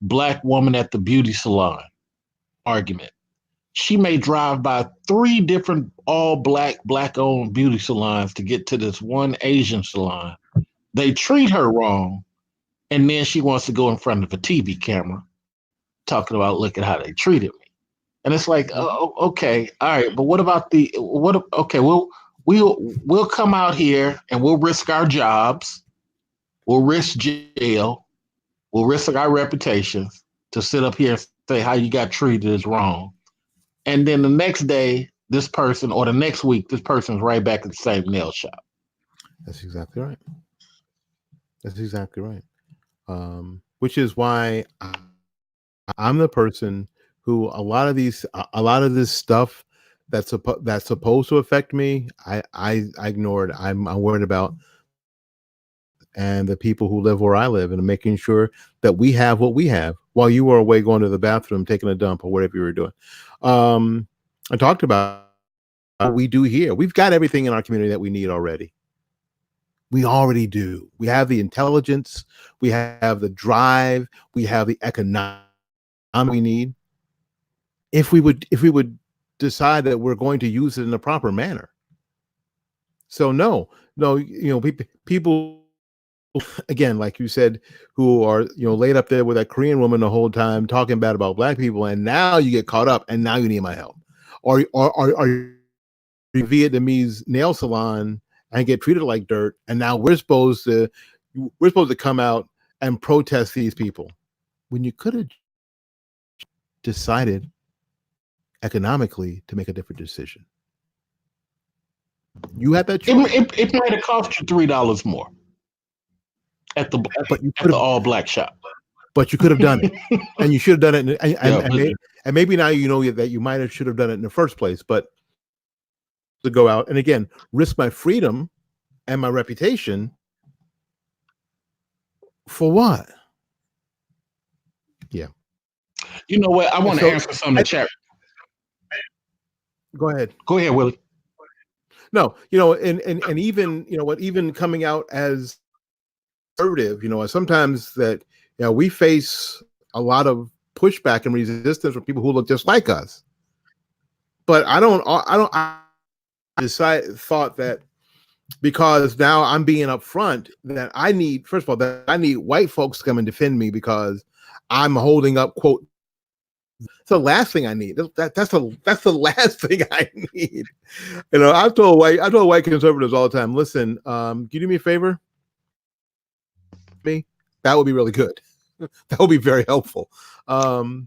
black woman at the beauty salon argument. She may drive by 3 different all black-owned beauty salons to get to this one Asian salon. They treat her wrong, and then she wants to go in front of a TV camera talking about, look at how they treated me. And it's like, oh, okay, all right, but what about okay, we'll come out here and we'll risk our jobs, we'll risk jail, we'll risk our reputations to sit up here and say how you got treated is wrong. And then the next day, this person, or the next week, this person's right back at the same nail shop. That's exactly right. Which is why I'm the person who a lot of this stuff that's supposed to affect me, I ignored. I'm worried about and the people who live where I live, and making sure that we have what we have while you were away going to the bathroom, taking a dump, or whatever you were doing. I talked about what we do here. We've got everything in our community that we need already. We already do. We have the intelligence, we have the drive, we have the economic we need. If we would decide that we're going to use it in a proper manner. So no, people, again, like you said, who are laid up there with that Korean woman the whole time talking bad about black people, and now you get caught up, and now you need my help, or Vietnamese nail salon and get treated like dirt, and now we're supposed to come out and protest these people when you could have decided economically to make a different decision. You had that choice. It might have cost you $3 more at the all black shop, but you could have done it, and you should have done it. And maybe now you know that you should have done it in the first place. But to go out and again risk my freedom and my reputation for what? Yeah. You know what? I want to answer some in the chat. Go ahead, Willie. No, and even even coming out as conservative, sometimes that we face a lot of pushback and resistance from people who look just like us. But I thought that because now I'm being upfront that I need, first of all, that I need white folks to come and defend me because I'm holding up, quote, it's the last thing I need. That's the last thing I need. I told white conservatives all the time, listen, can you do me a favor? Me? That would be really good. That would be very helpful. If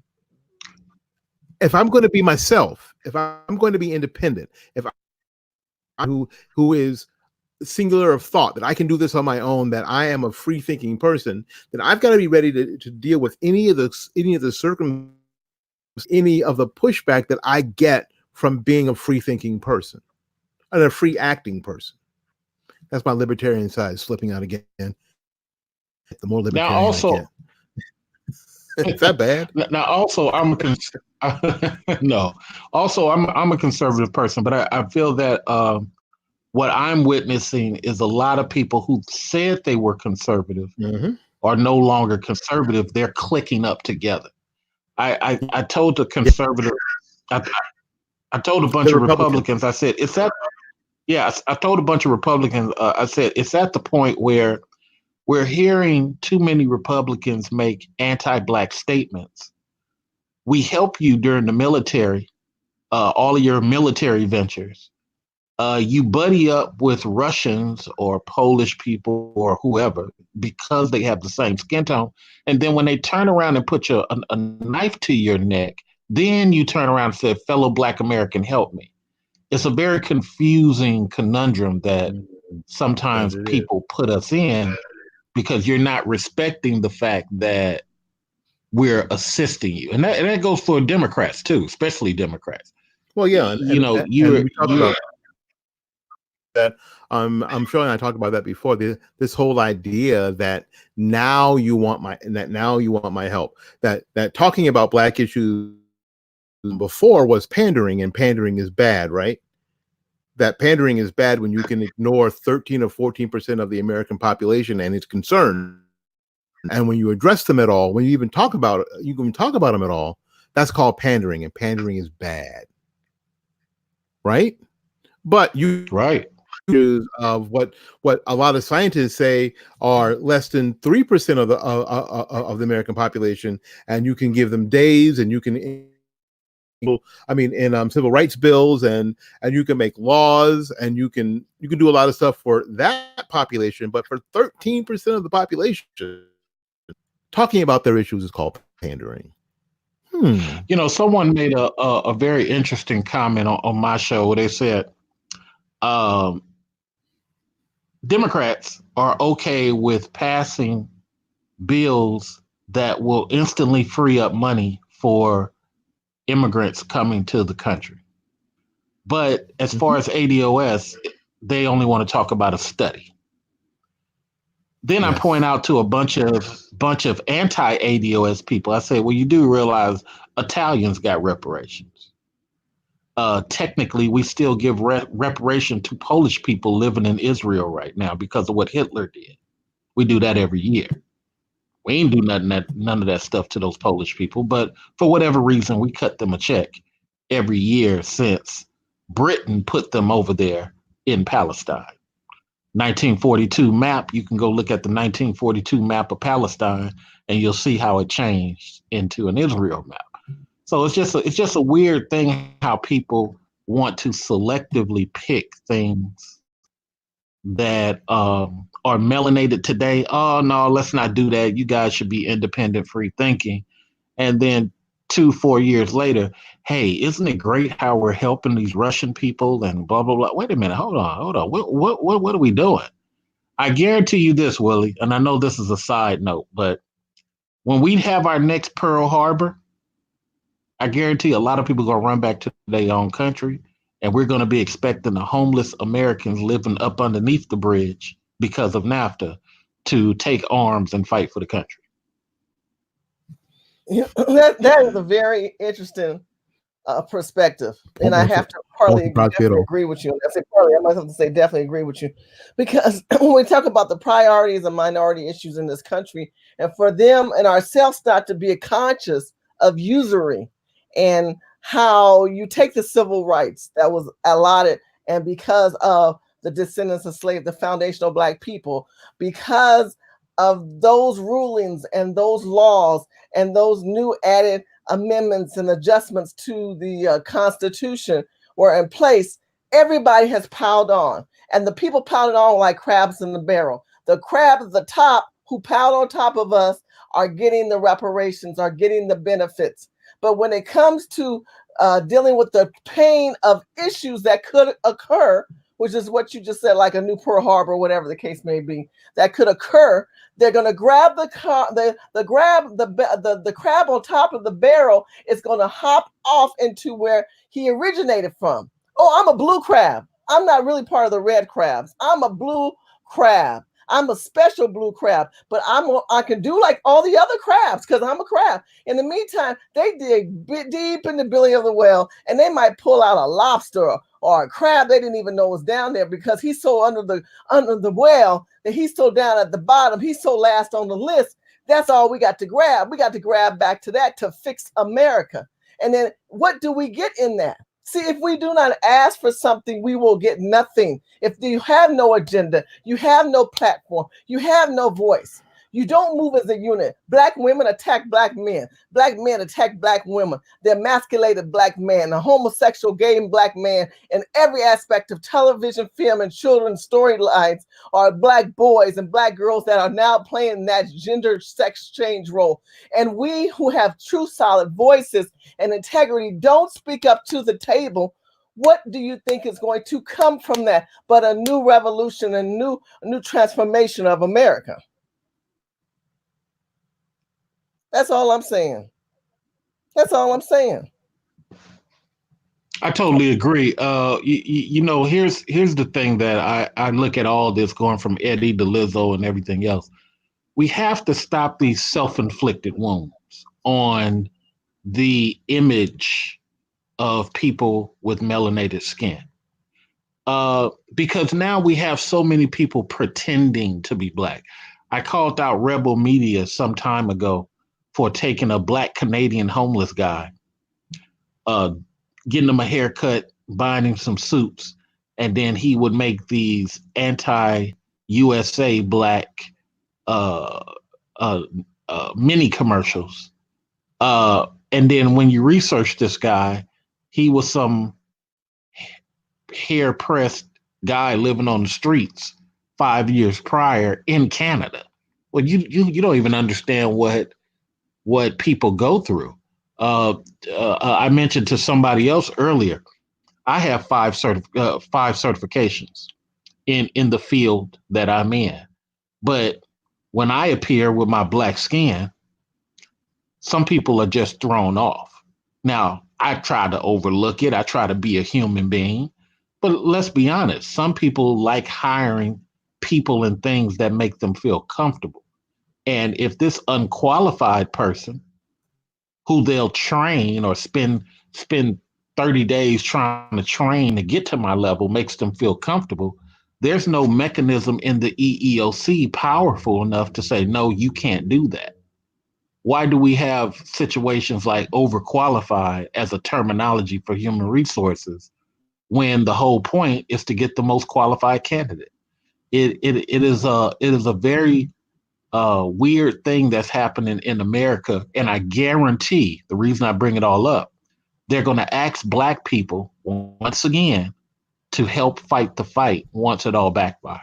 I'm going to be myself, if I'm going to be independent, if I'm who is singular of thought, that I can do this on my own, that I am a free thinking person, then I've got to be ready to deal with any of the circumstances any of the pushback that I get from being a free thinking person and a free acting person. That's my libertarian side slipping out again. The more Now, libertarian also, I get. Is that bad? now also, no. Also, I'm a conservative person, but I feel that what I'm witnessing is a lot of people who said they were conservative are no longer conservative. They're clicking up together. I told the conservative, I told a bunch of Republicans, I said, it's that. Yes, I told a bunch of Republicans, I said, it's at the point where we're hearing too many Republicans make anti-Black statements. We help you during the military, all of your military ventures. You buddy up with Russians or Polish people or whoever because they have the same skin tone. And then when they turn around and put a knife to your neck, then you turn around and say, fellow Black American, help me. It's a very confusing conundrum that sometimes people put us in because you're not respecting the fact that we're assisting you. And that goes for Democrats too, especially Democrats. Well, yeah. We talk about that. I'm sure I talked about that before. This whole idea that now you want my help. That talking about Black issues before was pandering, and pandering is bad, right? That pandering is bad when you can ignore 13 or 14% of the American population and its concern. And when you address them at all, when you even talk about them at all, that's called pandering, and pandering is bad. Right? But of what a lot of scientists say are less than 3% of the American population, and you can give them days, and you can, in civil rights bills, and you can make laws, and you can do a lot of stuff for that population. But for 13% of the population, talking about their issues is called pandering. Someone made a very interesting comment on my show where they said, Democrats are okay with passing bills that will instantly free up money for immigrants coming to the country. But as far as ADOS, they only want to talk about a study. Then I point out to a bunch of anti-ADOS people, I say, well, you do realize Italians got reparations. Technically, we still give reparation to Polish people living in Israel right now because of what Hitler did. We do that every year. We ain't do none of that stuff to those Polish people, but for whatever reason, we cut them a check every year since Britain put them over there in Palestine. 1942 map, you can go look at the 1942 map of Palestine and you'll see how it changed into an Israel map. So it's just a weird thing how people want to selectively pick things that are melanated today. Oh no, let's not do that. You guys should be independent, free thinking. And then 2-4 years later, hey, isn't it great how we're helping these Russian people and blah blah blah? Wait a minute, hold on. What are we doing? I guarantee you this, Willie, and I know this is a side note, but when we have our next Pearl Harbor, I guarantee a lot of people are going to run back to their own country, and we're going to be expecting the homeless Americans living up underneath the bridge because of NAFTA to take arms and fight for the country. That is a very interesting perspective, and I have to partly agree with you. I say partly, I might have to say definitely agree with you, because when we talk about the priorities of minority issues in this country, and for them and ourselves not to be conscious of usury and how you take the civil rights that was allotted, and because of the descendants of slaves, the foundational Black people, because of those rulings and those laws and those new added amendments and adjustments to the Constitution were in place, everybody has piled on. And the people piled on like crabs in the barrel. The crabs at the top who piled on top of us are getting the reparations, are getting the benefits. But when it comes to dealing with the pain of issues that could occur which is what you just said, like a new Pearl Harbor, whatever the case may be, that could occur. They're going to grab the crab on top of the barrel. It's going to hop off into where he originated from. Oh, I'm a blue crab. I'm not really part of the red crabs. I'm a blue crab. I'm a special blue crab, but I can do like all the other crabs because I'm a crab. In the meantime, they dig deep in the belly of the whale, and they might pull out a lobster or a crab they didn't even know was down there because he's so under the whale that he's so down at the bottom. He's so last on the list. That's all we got to grab. We got to grab back to that to fix America. And then what do we get in that? See, if we do not ask for something, we will get nothing. If you have no agenda, you have no platform, you have no voice, you don't move as a unit. Black women attack black men. Black men attack black women. The emasculated black man, the homosexual gay black man, in every aspect of television, film, and children's storylines are black boys and black girls that are now playing that gender sex change role. And we who have true solid voices and integrity don't speak up to the table. What do you think is going to come from that but a new revolution, a new transformation of America? That's all I'm saying. That's all I'm saying. I totally agree. You know, here's the thing that I look at all this going from Eddie to Lizzo and everything else. We have to stop these self-inflicted wounds on the image of people with melanated skin. Because now we have so many people pretending to be black. I called out Rebel Media some time ago for taking a black Canadian homeless guy, getting him a haircut, buying him some suits, and then he would make these anti-USA black mini commercials. And then when you research this guy, he was some hair-pressed guy living on the streets 5 years prior in Canada. Well, you don't even understand what people go through. I mentioned to somebody else earlier, I have five certifications in the field that I'm in. But when I appear with my black skin, some people are just thrown off. Now, I try to overlook it. I try to be a human being. But let's be honest, some people like hiring people and things that make them feel comfortable. And if this unqualified person who they'll train or spend 30 days trying to train to get to my level makes them feel comfortable, there's no mechanism in the EEOC powerful enough to say, no, you can't do that. Why do we have situations like overqualified as a terminology for human resources when the whole point is to get the most qualified candidate? It is a very weird thing that's happening in America. And I guarantee the reason I bring it all up, they're going to ask black people once again to help fight the fight once it all backfires.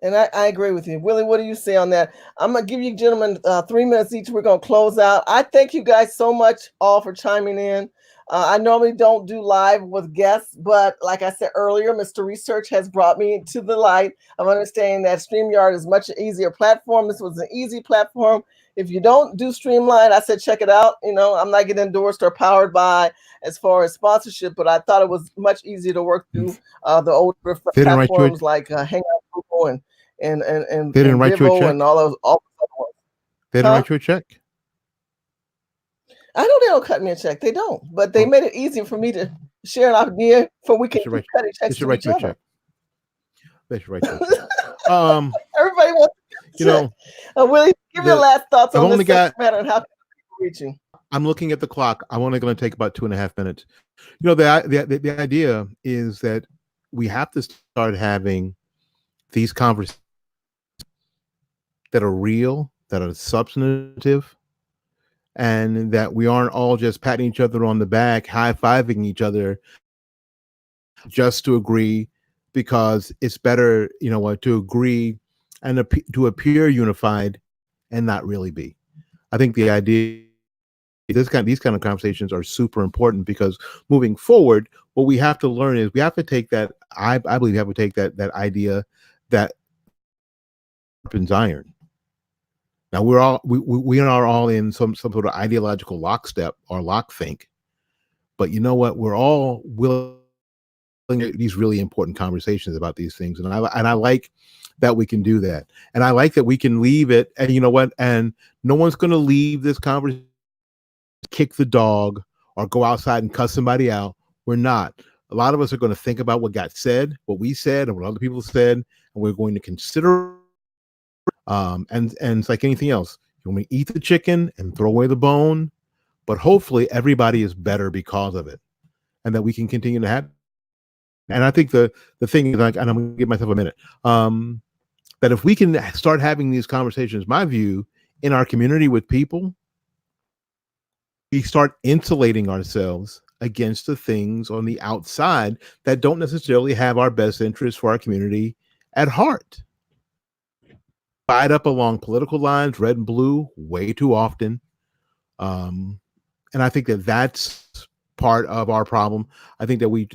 And I agree with you. Willie, what do you say on that? I'm going to give you gentlemen 3 minutes each. We're going to close out. I thank you guys so much all for chiming in. I normally don't do live with guests, but like I said earlier, Mr. Research has brought me to the light of understanding that StreamYard is much easier platform. This was an easy platform. If you don't do Streamline, I said, check it out. You know, I'm not getting endorsed or powered by as far as sponsorship, but I thought it was much easier to work through the older platforms like Hangout, Google, and they didn't write you a check and all those other ones. They didn't write you a check. I know they don't cut me a check. They don't, but they made it easier for me to share an idea for we can cut checks. They should write you a check. They should write you a check. Everybody wants to know. Willie, give your last thoughts on this matter and how can we reach you? I'm looking at the clock. I'm only going to take about 2.5 minutes. You know, the idea is that we have to start having these conversations that are real, that are substantive, and that we aren't all just patting each other on the back, high-fiving each other just to agree, because it's better, you know what, to agree and to appear unified and not really be. I think the idea, these kind of conversations are super important, because moving forward, what we have to learn is we have to take that. I believe we have to take that idea that sharpens iron. Now we are all in some sort of ideological lockstep or lockthink, but you know what? We're all willing to these really important conversations about these things, and I like that we can do that, and I like that we can leave it. And you know what? And no one's going to leave this conversation, kick the dog, or go outside and cuss somebody out. We're not. A lot of us are going to think about what got said, what we said, and what other people said, and we're going to consider. And it's like anything else. You want to eat the chicken and throw away the bone, but hopefully everybody is better because of it, and that we can continue to have. And I think the thing is, like, and I'm going to give myself a minute, that if we can start having these conversations, my view, in our community with people, we start insulating ourselves against the things on the outside that don't necessarily have our best interests for our community at heart. Tied up along political lines, red and blue, way too often. And I think that that's part of our problem. I think that we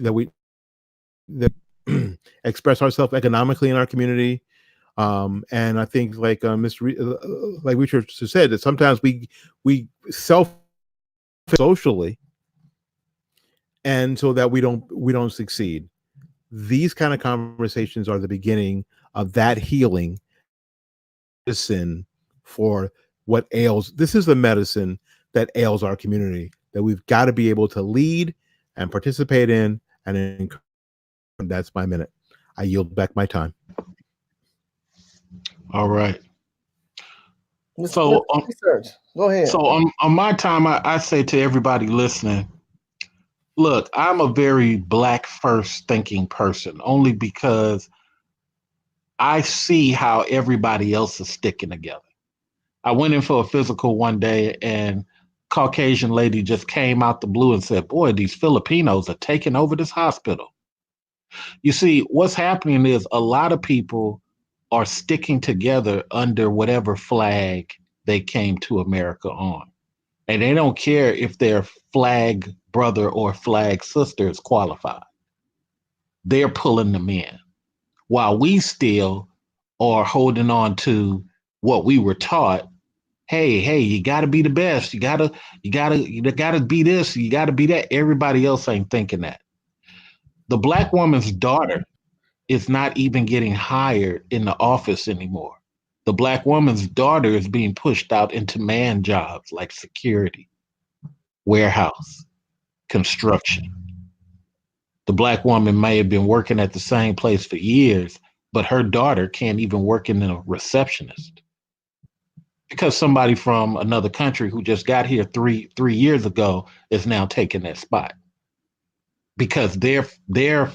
express ourselves economically in our community. And I think, like like Richard said, that sometimes we self socially, and so that we don't succeed. These kind of conversations are the beginning of that healing medicine for what ails. This is the medicine that ails our community, that we've got to be able to lead and participate in. And that's my minute. I yield back my time. All right. So research. Go ahead. So on my time, I say to everybody listening, look, I'm a very Black first thinking person, only because I see how everybody else is sticking together. I went in for a physical one day, and Caucasian lady just came out the blue and said, boy, these Filipinos are taking over this hospital. You see, what's happening is a lot of people are sticking together under whatever flag they came to America on. And they don't care if their flag brother or flag sister is qualified. They're pulling them in, while we still are holding on to what we were taught. Hey, you got to be the best. You got to be this. You got to be that. Everybody else ain't thinking that. The Black woman's daughter is not even getting hired in the office anymore. The Black woman's daughter is being pushed out into man jobs like security, warehouse, construction. The Black woman may have been working at the same place for years, but her daughter can't even work in a receptionist because somebody from another country who just got here three years ago is now taking that spot because their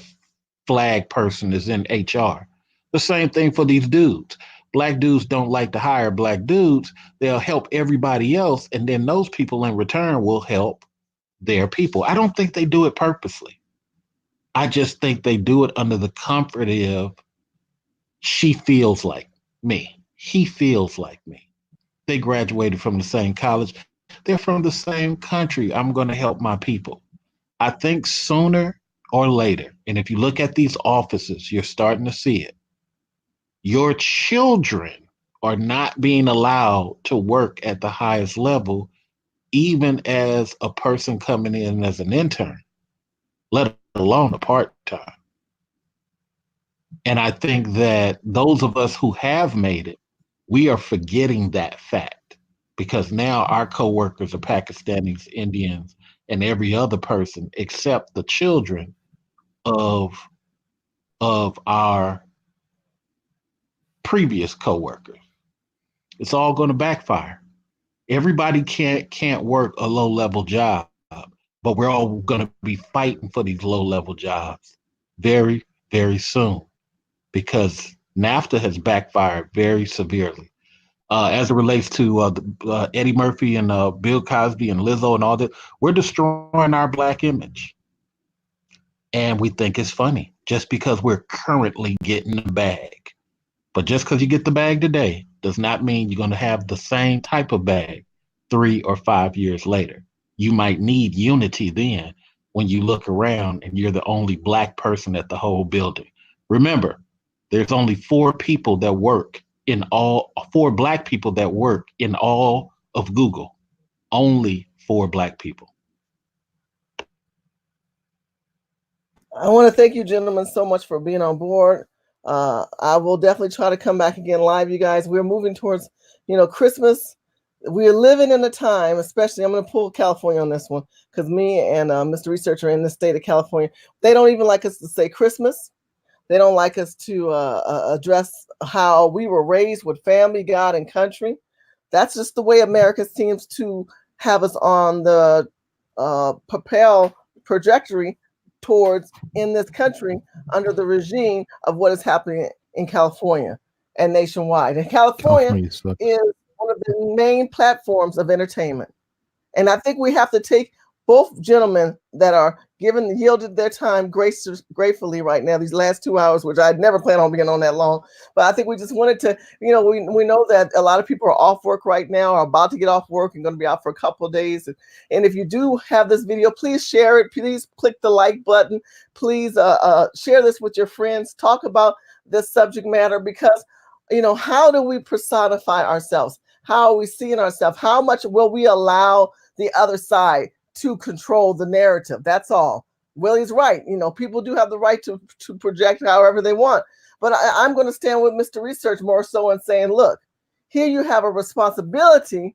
flag person is in HR. The same thing for these dudes. Black dudes don't like to hire Black dudes. They'll help everybody else, and then those people in return will help their people. I don't think they do it purposely. I just think they do it under the comfort of, she feels like me. He feels like me. They graduated from the same college. They're from the same country. I'm going to help my people. I think sooner or later, and if you look at these offices, you're starting to see it. Your children are not being allowed to work at the highest level, even as a person coming in as an intern, let alone a part-time. And I think that those of us who have made it, we are forgetting that fact, because now our coworkers are Pakistanis, Indians, and every other person except the children of our previous coworkers. It's all going to backfire. Everybody can't work a low-level job, but we're all going to be fighting for these low-level jobs very, very soon, because NAFTA has backfired very severely. As it relates to Eddie Murphy and Bill Cosby and Lizzo and all that, we're destroying our Black image. And we think it's funny just because we're currently getting the bag. But just because you get the bag today does not mean you're going to have the same type of bag 3 or 5 years later. You might need unity then, when you look around and you're the only black person at the whole building. Remember, there's only 4 people that work in all, 4 black people that work in all of Google. Only 4 black people. I want to thank you, gentlemen, so much for being on board. I will definitely try to come back again live, you guys. We're moving towards, Christmas. We're living in a time, especially, I'm going to pull California on this one, because me and Mr. Researcher in the state of California, they don't even like us to say Christmas. They don't like us to address how we were raised with family, God, and country. That's just the way America seems to have us on the trajectory towards in this country under the regime of what is happening in California and nationwide. And California is one of the main platforms of entertainment. And I think we have to take both gentlemen that are yielded their time gratefully right now, these last 2 hours, which I'd never planned on being on that long. But I think we just wanted to, we know that a lot of people are off work right now, are about to get off work and going to be out for a couple of days. And if you do have this video, please share it. Please click the like button. Please share this with your friends. Talk about this subject matter, because, how do we personify ourselves? How are we seeing ourselves? How much will we allow the other side to control the narrative? That's all. Willie's right. People do have the right to project however they want. But I'm going to stand with Mr. Research more so and saying, look, here you have a responsibility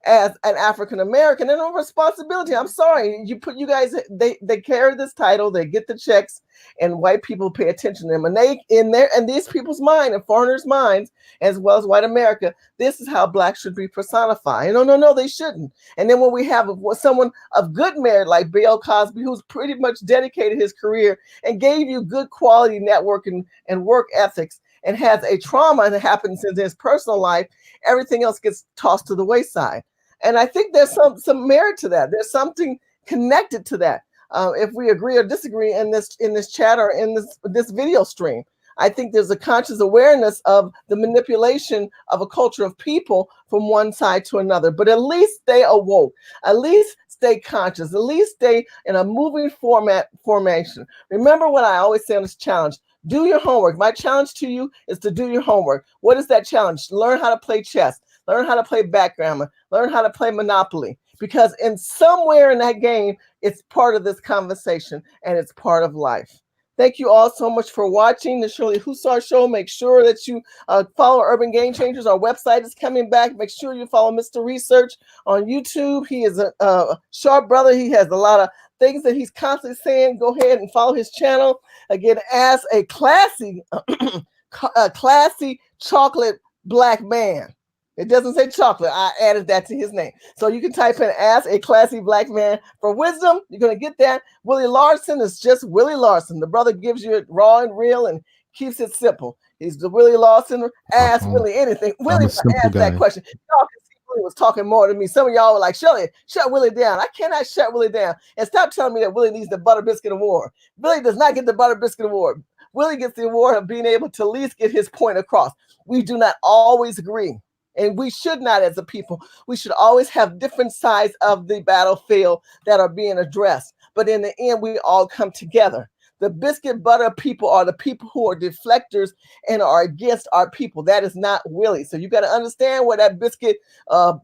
as an African American, and a responsibility. I'm sorry, you guys, they carry this title, they get the checks, and white people pay attention to them, and they in these people's mind and foreigners' minds, as well as white America, this is how black should be personified. No, they shouldn't. And then when we have someone of good merit like Bill Cosby, who's pretty much dedicated his career and gave you good quality networking and work ethics, and has a trauma that happens in his personal life, everything else gets tossed to the wayside. And I think there's some merit to that. There's something connected to that. If we agree or disagree in this chat or in this video stream, I think there's a conscious awareness of the manipulation of a culture of people from one side to another. But at least stay awoke. At least stay conscious. At least stay in a moving formation. Remember what I always say on this challenge. Do your homework. My challenge to you is to do your homework. What is that challenge? Learn how to play chess. Learn how to play backgammon. Learn how to play Monopoly. Because in somewhere in that game, it's part of this conversation and it's part of life. Thank you all so much for watching the Shirley Hussar Show. Make sure that you follow Urban Game Changers. Our website is coming back. Make sure you follow Mr. Research on YouTube. He is a sharp brother. He has a lot of things that he's constantly saying. Go ahead and follow his channel. Again, as a classy chocolate black man. It doesn't say chocolate. I added that to his name. So you can type in "as a classy black man" for wisdom. You're going to get that. Willie Larson is just Willie Larson. The brother gives you it raw and real and keeps it simple. He's the Willie Larson. Ask Willie anything. Willie asked that question. Y'all can see Willie was talking more than me. Some of y'all were like, Shirley, shut Willie down. I cannot shut Willie down. And stop telling me that Willie needs the Butter Biscuit Award. Willie does not get the Butter Biscuit Award. Willie gets the award of being able to at least get his point across. We do not always agree. And we should not, as a people. We should always have different sides of the battlefield that are being addressed. But in the end, we all come together. The biscuit butter people are the people who are deflectors and are against our people. That is not Willie. So you got to understand where that biscuit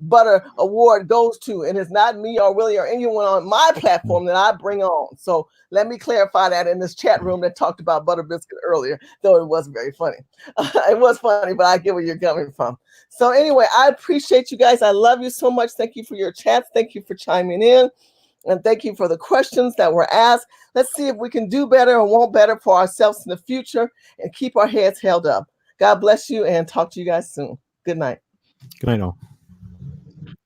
butter award goes to. And it's not me or Willie or anyone on my platform that I bring on. So let me clarify that in this chat room that talked about butter biscuit earlier, though it was very funny. It was funny, but I get where you're coming from. So anyway, I appreciate you guys. I love you so much. Thank you for your chats. Thank you for chiming in. And thank you for the questions that were asked. Let's see if we can do better and want better for ourselves in the future and keep our heads held up. God bless you and talk to you guys soon. Good night. Good night, all.